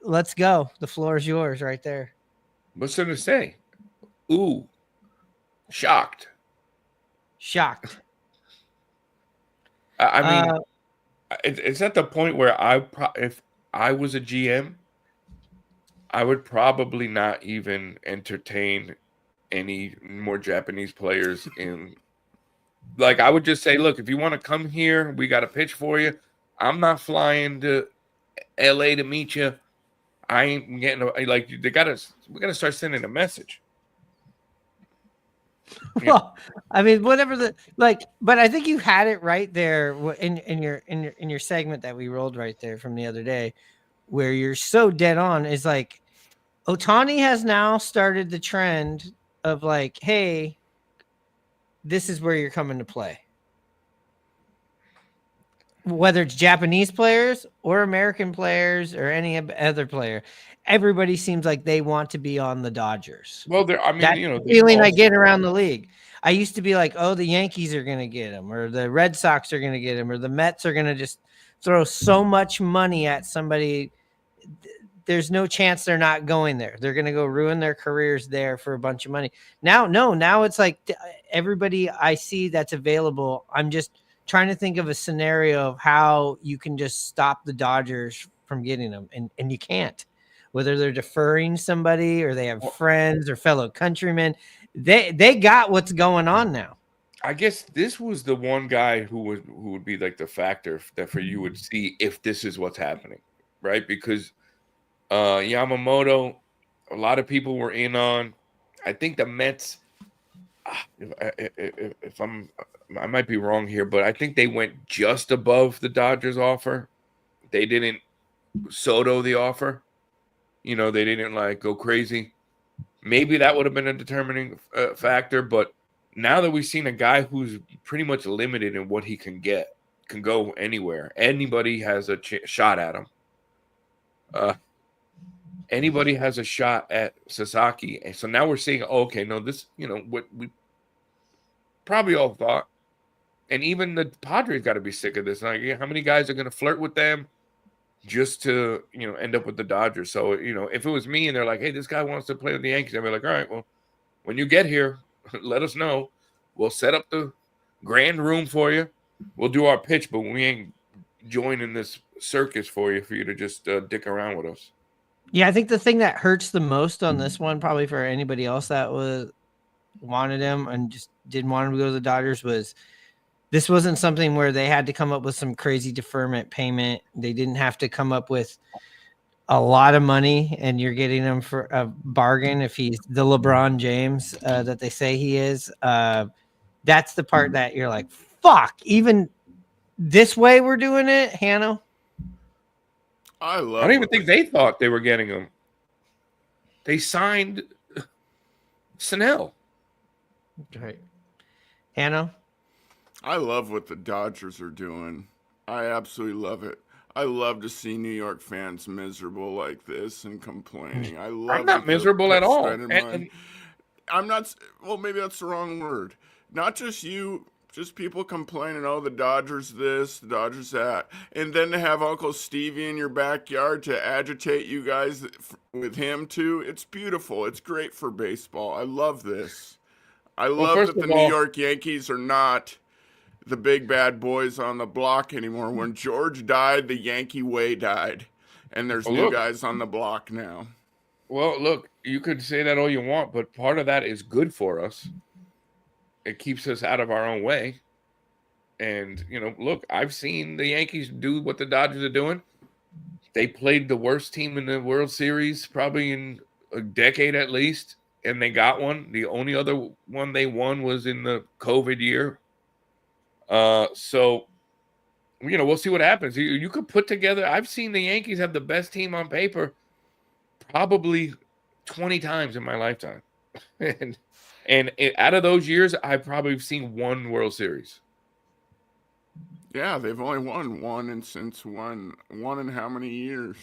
Let's go. The floor is yours right there. What's there to say? Ooh. Shocked. I mean, it's at the point where if I was a GM, I would probably not even entertain any more Japanese players in. Like, I would just say, look, if you want to come here, we got a pitch for you. I'm not flying to LA to meet you. I ain't getting we got to start sending a message. Well, I mean, whatever but I think you had it right there in your segment that we rolled right there from the other day, where you're so dead on. Is like Ohtani has now started the trend of like, hey, this is where you're coming to play. Whether it's Japanese players or American players or any other player, everybody seems like they want to be on the Dodgers. Well, that's the feeling I get around the league. I used to be like, oh, the Yankees are going to get him, or the Red Sox are going to get him, or the Mets are going to just throw so much money at somebody, there's no chance they're not going there. They're going to go ruin their careers there for a bunch of money. Now it's like everybody I see that's available. I'm just trying to think of a scenario of how you can just stop the Dodgers from getting them. And you can't, whether they're deferring somebody or they have friends or fellow countrymen, they got what's going on now. I guess this was the one guy who would be like the factor that for you would see if this is what's happening, right? Because Yamamoto, a lot of people were in on. I think the Mets. If I might be wrong here, but I think they went just above the Dodgers offer. They didn't Soto the offer. They didn't like go crazy. Maybe that would have been a determining factor, but now that we've seen a guy who's pretty much limited in what he can get, can go anywhere. Anybody has a shot at him. Anybody has a shot at Sasaki. And so now we're seeing, this, what we probably all thought. And even the Padres got to be sick of this. Like, how many guys are going to flirt with them just to, end up with the Dodgers? So, if it was me and they're like, hey, this guy wants to play with the Yankees, I'd be like, all right, well, when you get here, let us know. We'll set up the grand room for you. We'll do our pitch, but we ain't joining this circus for you to just dick around with us. Yeah, I think the thing that hurts the most on this one, probably for anybody else that wanted him and just didn't want him to go to the Dodgers, was this wasn't something where they had to come up with some crazy deferment payment. They didn't have to come up with a lot of money, and you're getting him for a bargain if he's the LeBron James that they say he is. That's the part that you're like, fuck, even this way we're doing it, Hanno. I don't even think they thought they were getting him. They signed Snell. Right. Hanno? I love what the Dodgers are doing. I absolutely love it. I love to see New York fans miserable like this and complaining. I'm not miserable at all. And I'm not. Well, maybe that's the wrong word. Not just you. Just people complaining, oh, the Dodgers this, the Dodgers that. And then to have Uncle Stevie in your backyard to agitate you guys with him, too. It's beautiful. It's great for baseball. I love this. I love that the New York Yankees are not the big bad boys on the block anymore. When George died, the Yankee way died. And there's new guys on the block now. Well, look, you could say that all you want, but part of that is good for us. It keeps us out of our own way. And, look, I've seen the Yankees do what the Dodgers are doing. They played the worst team in the World Series probably in a decade at least, and they got one. The only other one they won was in the COVID year. So, we'll see what happens. You could put together – I've seen the Yankees have the best team on paper probably 20 times in my lifetime. And out of those years, I've probably seen one World Series. Yeah, they've only won one in how many years?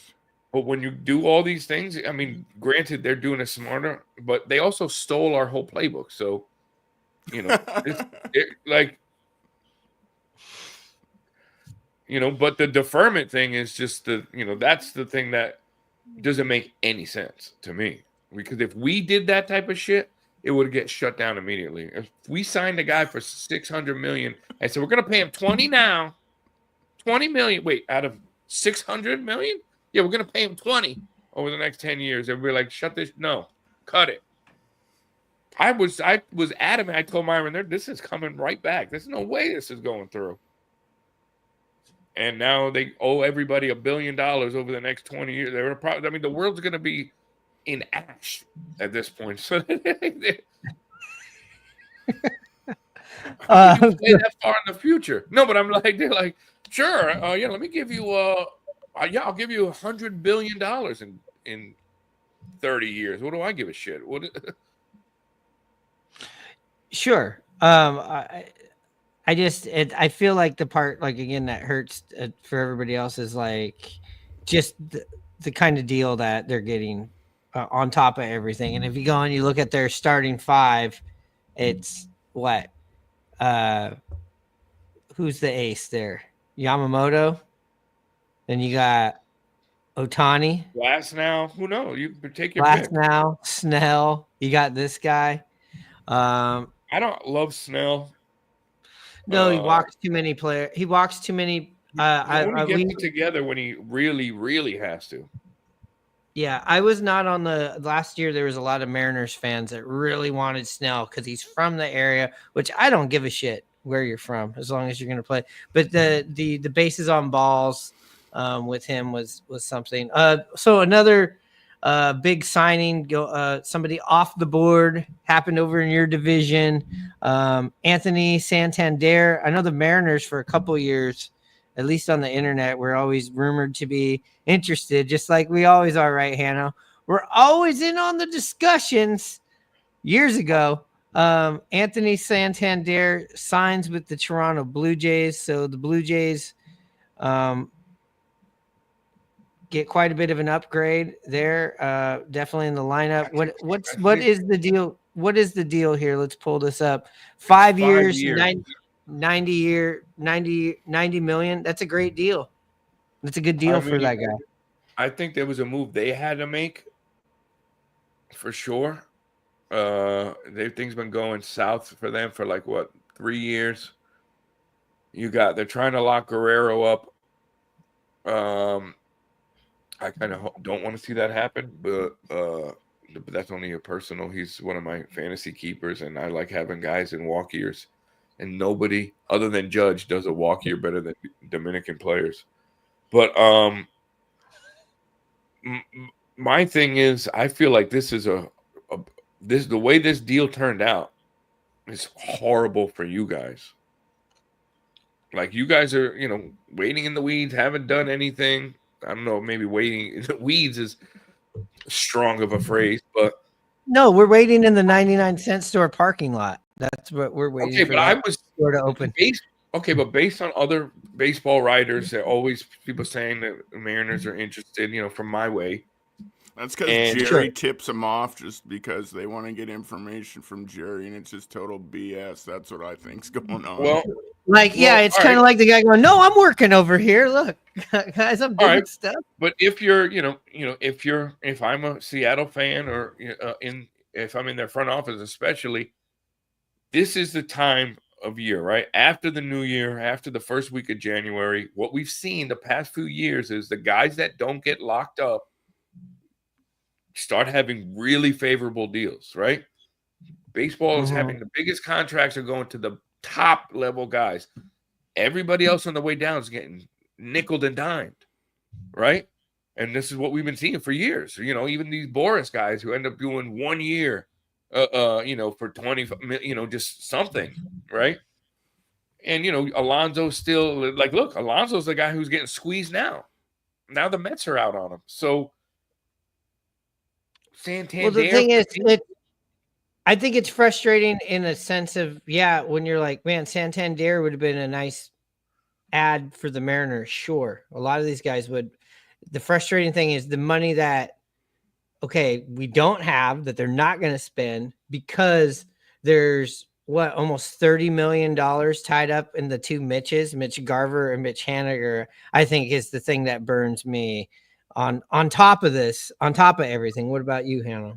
But when you do all these things, I mean, granted, they're doing it smarter, but they also stole our whole playbook. So, but the deferment thing is just that's the thing that doesn't make any sense to me. Because if we did that type of shit, it would get shut down immediately. If we signed a guy for $600 million and said we're going to pay him 20 now, 20 million. Wait, out of 600 million? Yeah, we're going to pay him 20 over the next 10 years. And we're like, shut this. No, cut it. I was adamant. I told Myron, this is coming right back. There's no way this is going through. And now they owe everybody $1 billion over the next 20 years. The world's going to be in ash at this point. So play that far in the future. No, but I'm like, they're like, sure, let me give you I'll give you $100 billion in 30 years. What do I give a shit? Sure. I feel like the part, like, again, that hurts for everybody else is like just the kind of deal that they're getting on top of everything. And if you go and you look at their starting five, it's what? Who's the ace there? Yamamoto? Then you got Otani, Last now, who knows? You can take your last pick. now, Snell. You got this guy. I don't love Snell. No, he walks too many players. He walks too many. He only gets it together when he really, really has to. Yeah, I was not on the last year. There was a lot of Mariners fans that really wanted Snell because he's from the area, which I don't give a shit where you're from as long as you're going to play. But the bases on balls with him was something. So another big signing, somebody off the board happened over in your division. Anthony Santander. I know the Mariners for a couple of years, at least on the internet, we're always rumored to be interested, just like we always are, right, Hannah? We're always in on the discussions. Years ago, Anthony Santander signs with the Toronto Blue Jays, so the Blue Jays get quite a bit of an upgrade there. Definitely in the lineup. What is the deal? What is the deal here? Let's pull this up. 5 years, 90 million. That's a great deal. That's a good deal for that guy. I think there was a move they had to make for sure. Things been going south for them for 3 years. They're trying to lock Guerrero up. I kind of don't want to see that happen, but that's only a personal. He's one of my fantasy keepers, and I like having guys in walk years. And nobody other than Judge does a walk year better than Dominican players. But my thing is, I feel like this is the way this deal turned out is horrible for you guys. Like, you guys are, waiting in the weeds, haven't done anything. I don't know, maybe waiting in the weeds is strong of a phrase, but no, we're waiting in the 99-cent store parking lot. That's what we're waiting for. Okay, but I was store to open. But based on other baseball writers, there are always people saying that the Mariners are interested, from my way. That's because Jerry tips them off just because they want to get information from Jerry, and it's just total BS. That's what I think's going on. Well, it's kind of like the guy going, "No, I'm working over here. Look, guys, I'm doing stuff." But if you're, if I'm a Seattle fan, or if I'm in their front office, especially, this is the time of year, right? After the new year, after the first week of January, what we've seen the past few years is the guys that don't get locked up start having really favorable deals, right? Baseball is having the biggest contracts are going to the top level guys. Everybody else on the way down is getting nickeled and dimed, right? And this is what we've been seeing for years. Even these Boris guys who end up doing 1 year, for 20, just something, right? And, Alonso's still look, Alonso's the guy who's getting squeezed now. Now the Mets are out on him. So, Santander. Well, the thing is, I think it's frustrating in a sense of, when you're like, man, Santander would have been a nice ad for the Mariners. Sure. A lot of these guys would. The frustrating thing is the money that, we don't have, that they're not going to spend because there's almost $30 million tied up in the two Mitches, Mitch Garver and Mitch Haniger, I think is the thing that burns me on top of this, on top of everything. What about you, Hannah?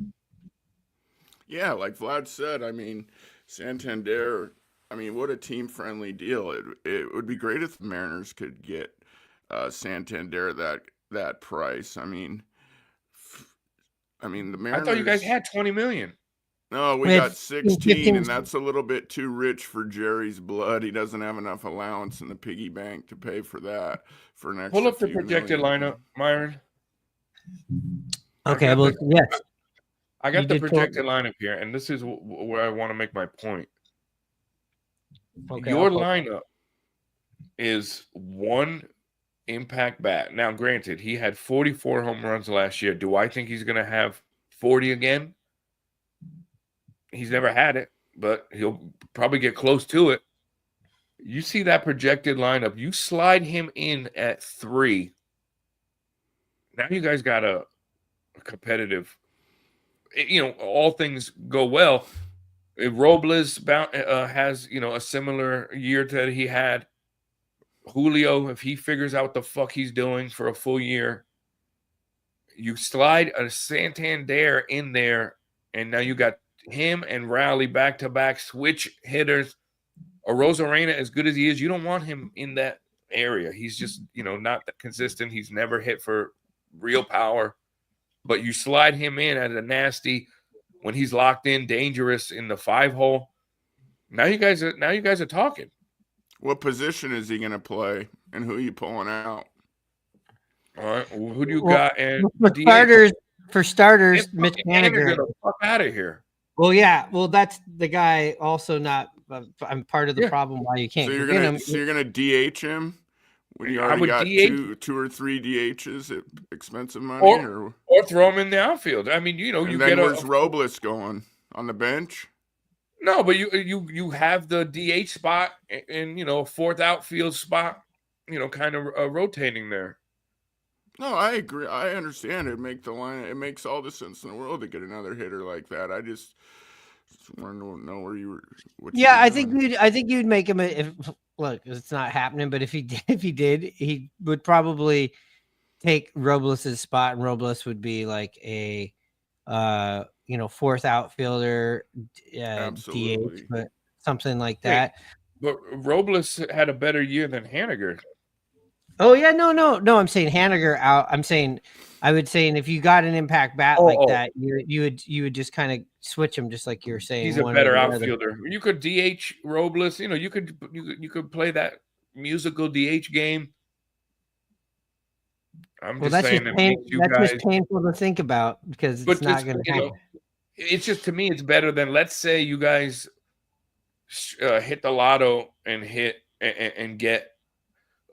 Yeah, like Vlad said, Santander, what a team-friendly deal. It would be great if the Mariners could get Santander that price. The Mariners. I thought you guys had 20 million. No, we got 16, and that's a little bit too rich for Jerry's blood. He doesn't have enough allowance in the piggy bank to pay for that for an extra. Pull up the projected lineup, Myron. Okay, yes. I got the projected lineup here, and this is where I want to make my point. Okay, your lineup is one impact bat. Now, granted, he had 44 home runs last year. Do I think he's going to have 40 again? He's never had it, but he'll probably get close to it. You see that projected lineup. You slide him in at 3. Now you guys got a competitive, all things go well. If Robles has, a similar year that he had, Julio, if he figures out what the fuck he's doing for a full year, you slide a Santander in there, and now you got him and Rowley back-to-back switch hitters. Arozarena, as good as he is, you don't want him in that area. He's just, not that consistent. He's never hit for real power. But you slide him in as a nasty when he's locked in, dangerous in the 5-hole. Now you guys are talking. What position is he going to play, and who are you pulling out? All right, who do you got? And for starters, Mitch Haniger. Get the fuck out of here. Well, yeah. Well, that's the guy. Also, not. I'm part of the problem why you can't. So you're gonna DH him when you already got two or three DHs at expensive money, or throw him in the outfield. I mean, you then where's Robles going on the bench? No, but you have the DH spot and a fourth outfield spot, kind of rotating there. No, I agree. I understand it. It makes all the sense in the world to get another hitter like that. I just want to know where you were. I think you'd make him. Look, it's not happening, but if he did, he would probably take Robles' spot, and Robles would be like a fourth outfielder, DH, but something like that. But Robles had a better year than Haniger. Oh yeah, no. I'm saying Haniger out. I would say, if you got an impact bat that, you would just kind of switch him, just like you were saying. He's a better outfielder. You could DH Robles. You could play that musical DH game. That's just painful to think about because it's not going to happen. It's just, to me, it's better than, let's say you guys hit the lotto and get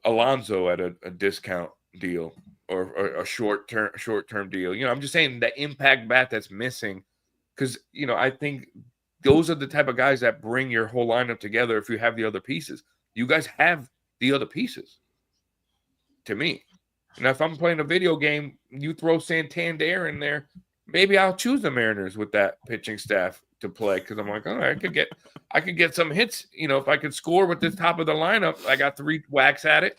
Alonso at a discount deal or a short term deal. I'm just saying the impact bat that's missing, because I think those are the type of guys that bring your whole lineup together. If you have the other pieces, you guys have the other pieces. To me, now if I'm playing a video game, you throw Santander in there, maybe I'll choose the Mariners with that pitching staff to play, because I'm like, all right, I could get some hits. If I could score with this top of the lineup, I got 3 whacks at it.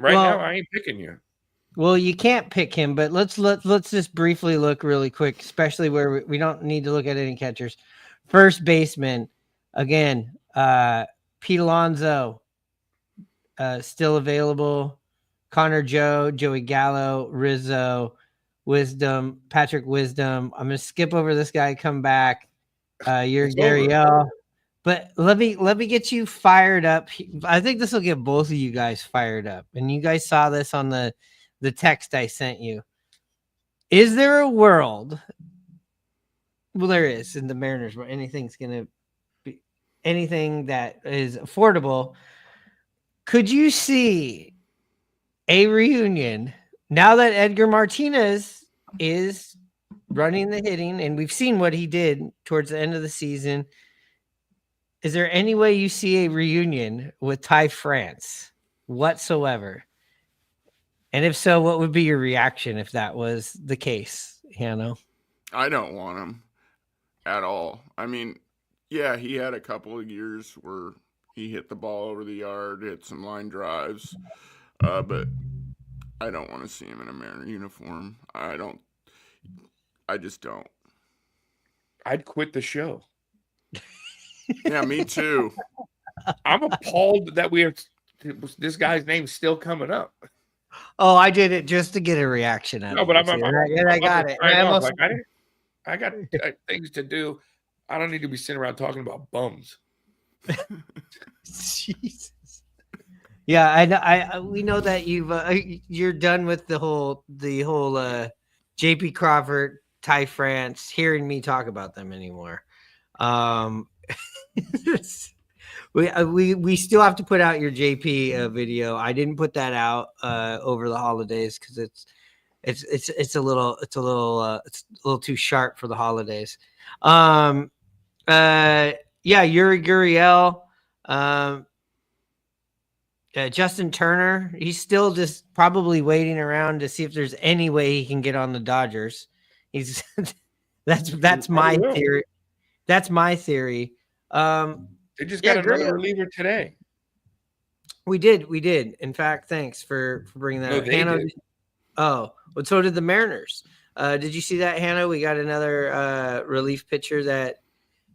Now, I ain't picking you. Well, you can't pick him, but let's just briefly look really quick, especially where we don't need to look at any catchers. First baseman, again, Pete Alonso, still available. Connor Joe, Joey Gallo, Rizzo, Wisdom, Patrick Wisdom. I'm going to skip over this guy, come back. You're Gariel. But let me get you fired up. I think this will get both of you guys fired up. And you guys saw this on the text I sent you. Is there a world? Well, there is in the Mariners where anything's going to be anything that is affordable. Could you see a reunion now that Edgar Martinez is running the hitting, and we've seen what he did towards the end of the season? Is there any way you see a reunion with Ty France whatsoever? And if so, what would be your reaction if that was the case, Hanno? I don't want him at all. I mean, yeah, he had a couple of years where he hit the ball over the yard, hit some line drives, but I don't want to see him in a Mariner uniform. I just don't. I'd quit the show. Yeah, me too. I'm appalled that this guy's name's still coming up. Oh, I did it just to get a reaction out of it. I got it. I got things to do. I don't need to be sitting around talking about bums. Jesus. Yeah, I we know that you're done with the whole JP Crawford, Ty France, hearing me talk about them anymore. We still have to put out your JP video. I didn't put that out over the holidays because it's a little too sharp for the holidays. Yuri Gurriel, Justin Turner. He's still just probably waiting around to see if there's any way he can get on the Dodgers. That's my theory. That's my theory. They just got another reliever today. We did. In fact, thanks for bringing that No, up. they Hannah. did. Oh, but so did the Mariners. Did you see that, Hannah? We got another relief pitcher that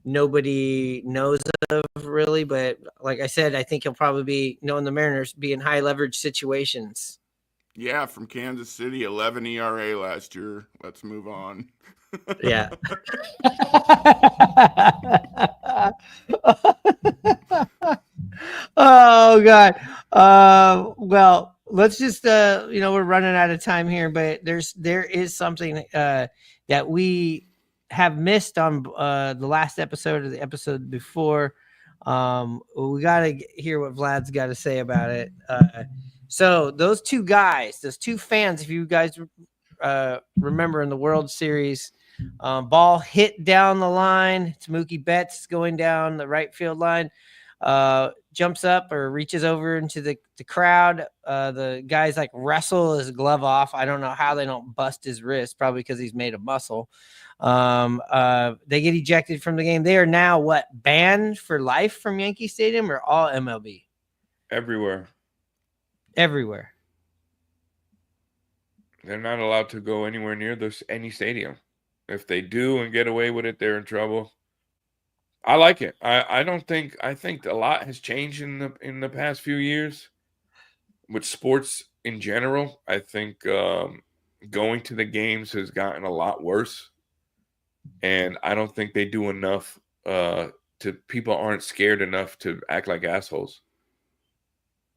nobody knows of really, but like I said, I think he'll probably be knowing the Mariners be in high leverage situations. Yeah, from Kansas City, 11 ERA last year. Let's move on. Yeah. Oh God. Well, let's just we're running out of time here, but there is something that we have missed on the last episode or the episode before. We got to hear what Vlad's got to say about it. So those two guys, those two fans, if you guys remember in the World Series, ball hit down the line. It's Mookie Betts going down the right field line. Jumps up or reaches over into the crowd. The guys like wrestle his glove off. I don't know how they don't bust his wrist, probably because he's made of muscle. They get ejected from the game. They are now banned for life from Yankee Stadium or all MLB? Everywhere. Everywhere. They're not allowed to go anywhere near any stadium. If they do and get away with it, they're in trouble. I like it. I think a lot has changed in the past few years with sports in general. I think going to the games has gotten a lot worse, and I don't think they do enough. People aren't scared enough to act like assholes.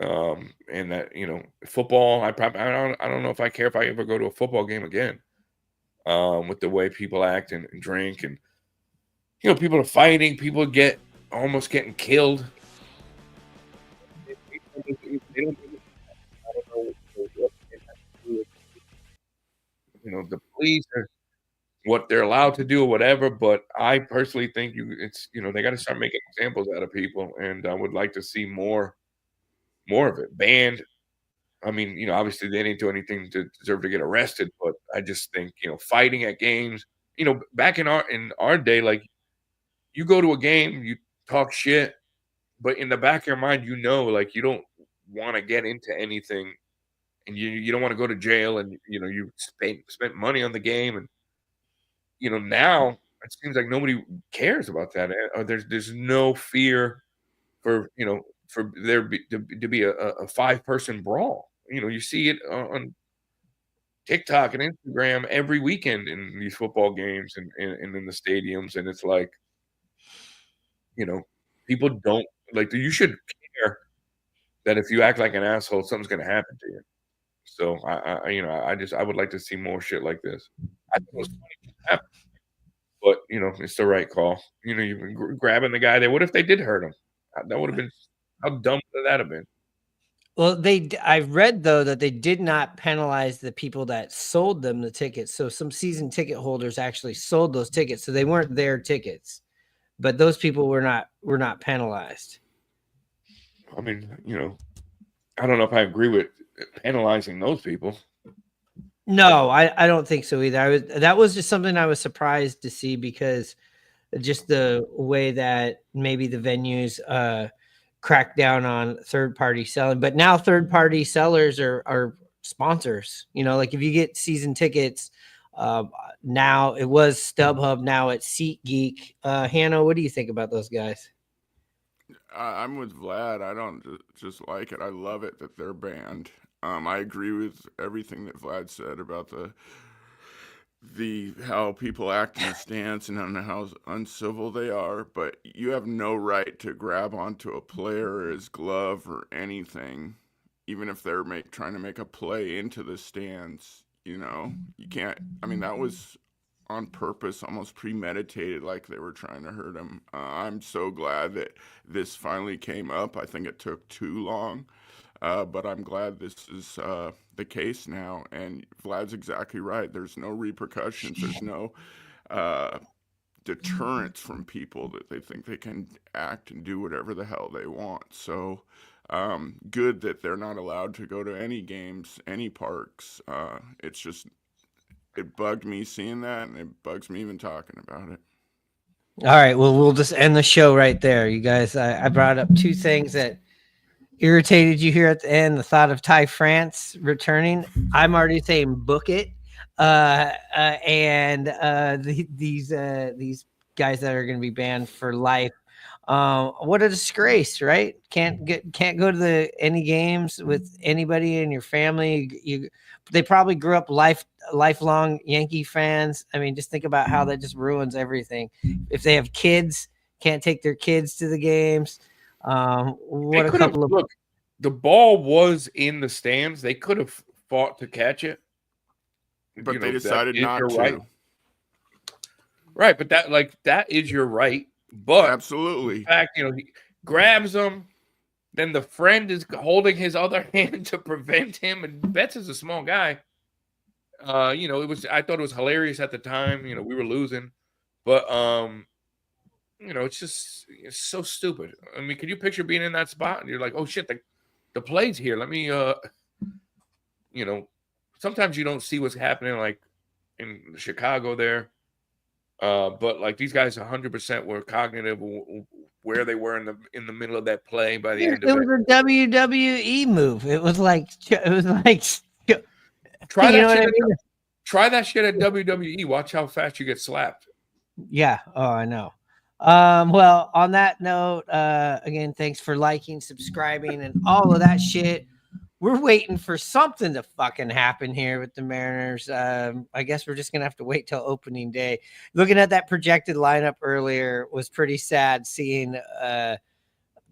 And that football. I don't know if I care if I ever go to a football game again. With the way people act and drink and. People are fighting. People almost getting killed. The police are what they're allowed to do or whatever. But I personally think they got to start making examples out of people, and I would like to see more of it banned. I mean, obviously they didn't do anything to deserve to get arrested, but I just think fighting at games. Back in our day, like. You go to a game, you talk shit, but in the back of your mind, like you don't want to get into anything, and you don't want to go to jail, and you spent money on the game, and now it seems like nobody cares about that. There's no fear for there to be a 5-person brawl. You see it on TikTok and Instagram every weekend in these football games and in the stadiums, and it's like. People don't you should care that if you act like an asshole, something's going to happen to you. So I would like to see more shit like this. I think it was funny to happen, but it's the right call. You've been grabbing the guy there. What if they did hurt him? That would have been how dumb would that have been? Well, I read though that they did not penalize the people that sold them the tickets. So some season ticket holders actually sold those tickets, so they weren't their tickets. But those people were not penalized. I mean, I don't know if I agree with penalizing those people. No, I don't think so either. That was just something I was surprised to see because just the way that maybe the venues cracked down on third-party selling. But now third-party sellers are sponsors. Like if you get season tickets. Now it was StubHub. Now it's SeatGeek. Hannah, what do you think about those guys? I'm with Vlad. I don't just like it. I love it that they're banned. I agree with everything that Vlad said about the how people act in the stands and how uncivil they are. But you have no right to grab onto a player or his glove or anything, even if they're trying to make a play into the stands. You can't. I mean, that was on purpose, almost premeditated, like they were trying to hurt him. I'm so glad that this finally came up. I think it took too long, but I'm glad this is the case now. And Vlad's exactly right. There's no repercussions. There's no deterrence from people that they think they can act and do whatever the hell they want. So good that they're not allowed to go to any games, any parks. It's just, it bugged me seeing that, and it bugs me even talking about it. All right, well, we'll just end the show right there, you guys. I brought up two things that irritated you here at the end, the thought of Ty France returning. I'm already saying book it. These guys that are going to be banned for life. What a disgrace, right? Can't go to any games with anybody in your family. They probably grew up lifelong Yankee fans. I mean, just think about how that just ruins everything. If they have kids, can't take their kids to the games. What a couple of look. The ball was in the stands. They could have fought to catch it, But they decided not to. Right. Right, but that is your right. But absolutely, in fact, he grabs him. Then the friend is holding his other hand to prevent him. And Betts is a small guy. I thought it was hilarious at the time. We were losing, but it's so stupid. I mean, can you picture being in that spot and you're like, oh shit, the play's here. Let me, sometimes you don't see what's happening like in Chicago there. But like these guys 100% were cognitive where they were in the middle of that play by the end of it. It was a WWE move. It was like try that shit at WWE. Watch how fast you get slapped. Yeah. Oh, I know. Well, on that note, again, thanks for liking, subscribing, and all of that shit. We're waiting for something to fucking happen here with the Mariners. I guess we're just going to have to wait till opening day. Looking at that projected lineup earlier was pretty sad seeing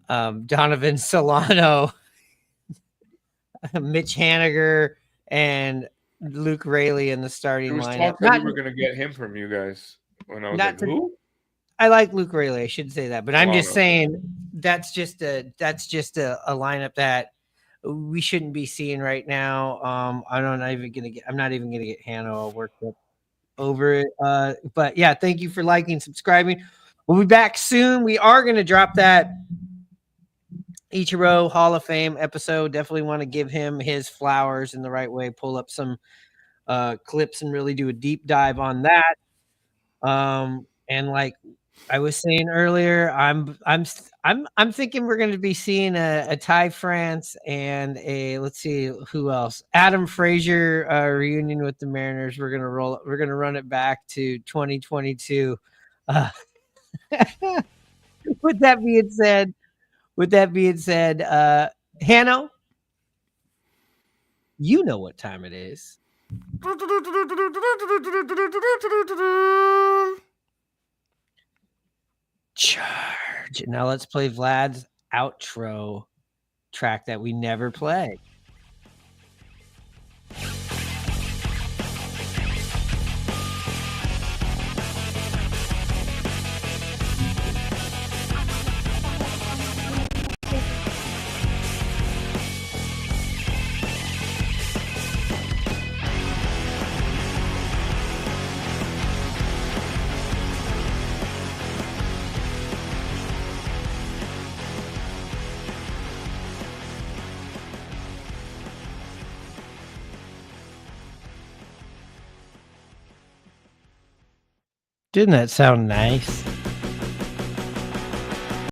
Donovan Solano, Mitch Haniger, and Luke Raley in the starting lineup. We were going to get him from you guys. When I was like, who? I like Luke Raley. I shouldn't say that, but I'm just saying that's just a lineup that we shouldn't be seeing right now. I'm not even gonna get Hannah all worked up over it. But yeah, thank you for liking, subscribing. We'll be back soon. We are gonna drop that Ichiro Hall of Fame episode. Definitely want to give him his flowers in the right way. Pull up some clips and really do a deep dive on that. And like I was saying earlier, I'm thinking we're going to be seeing a Ty France and let's see who else, Adam Frazier reunion with the Mariners. We're gonna run it back to 2022. With that being said, Hanno, you know what time it is. Charge. Now let's play Vlad's outro track that we never play. Didn't that sound nice?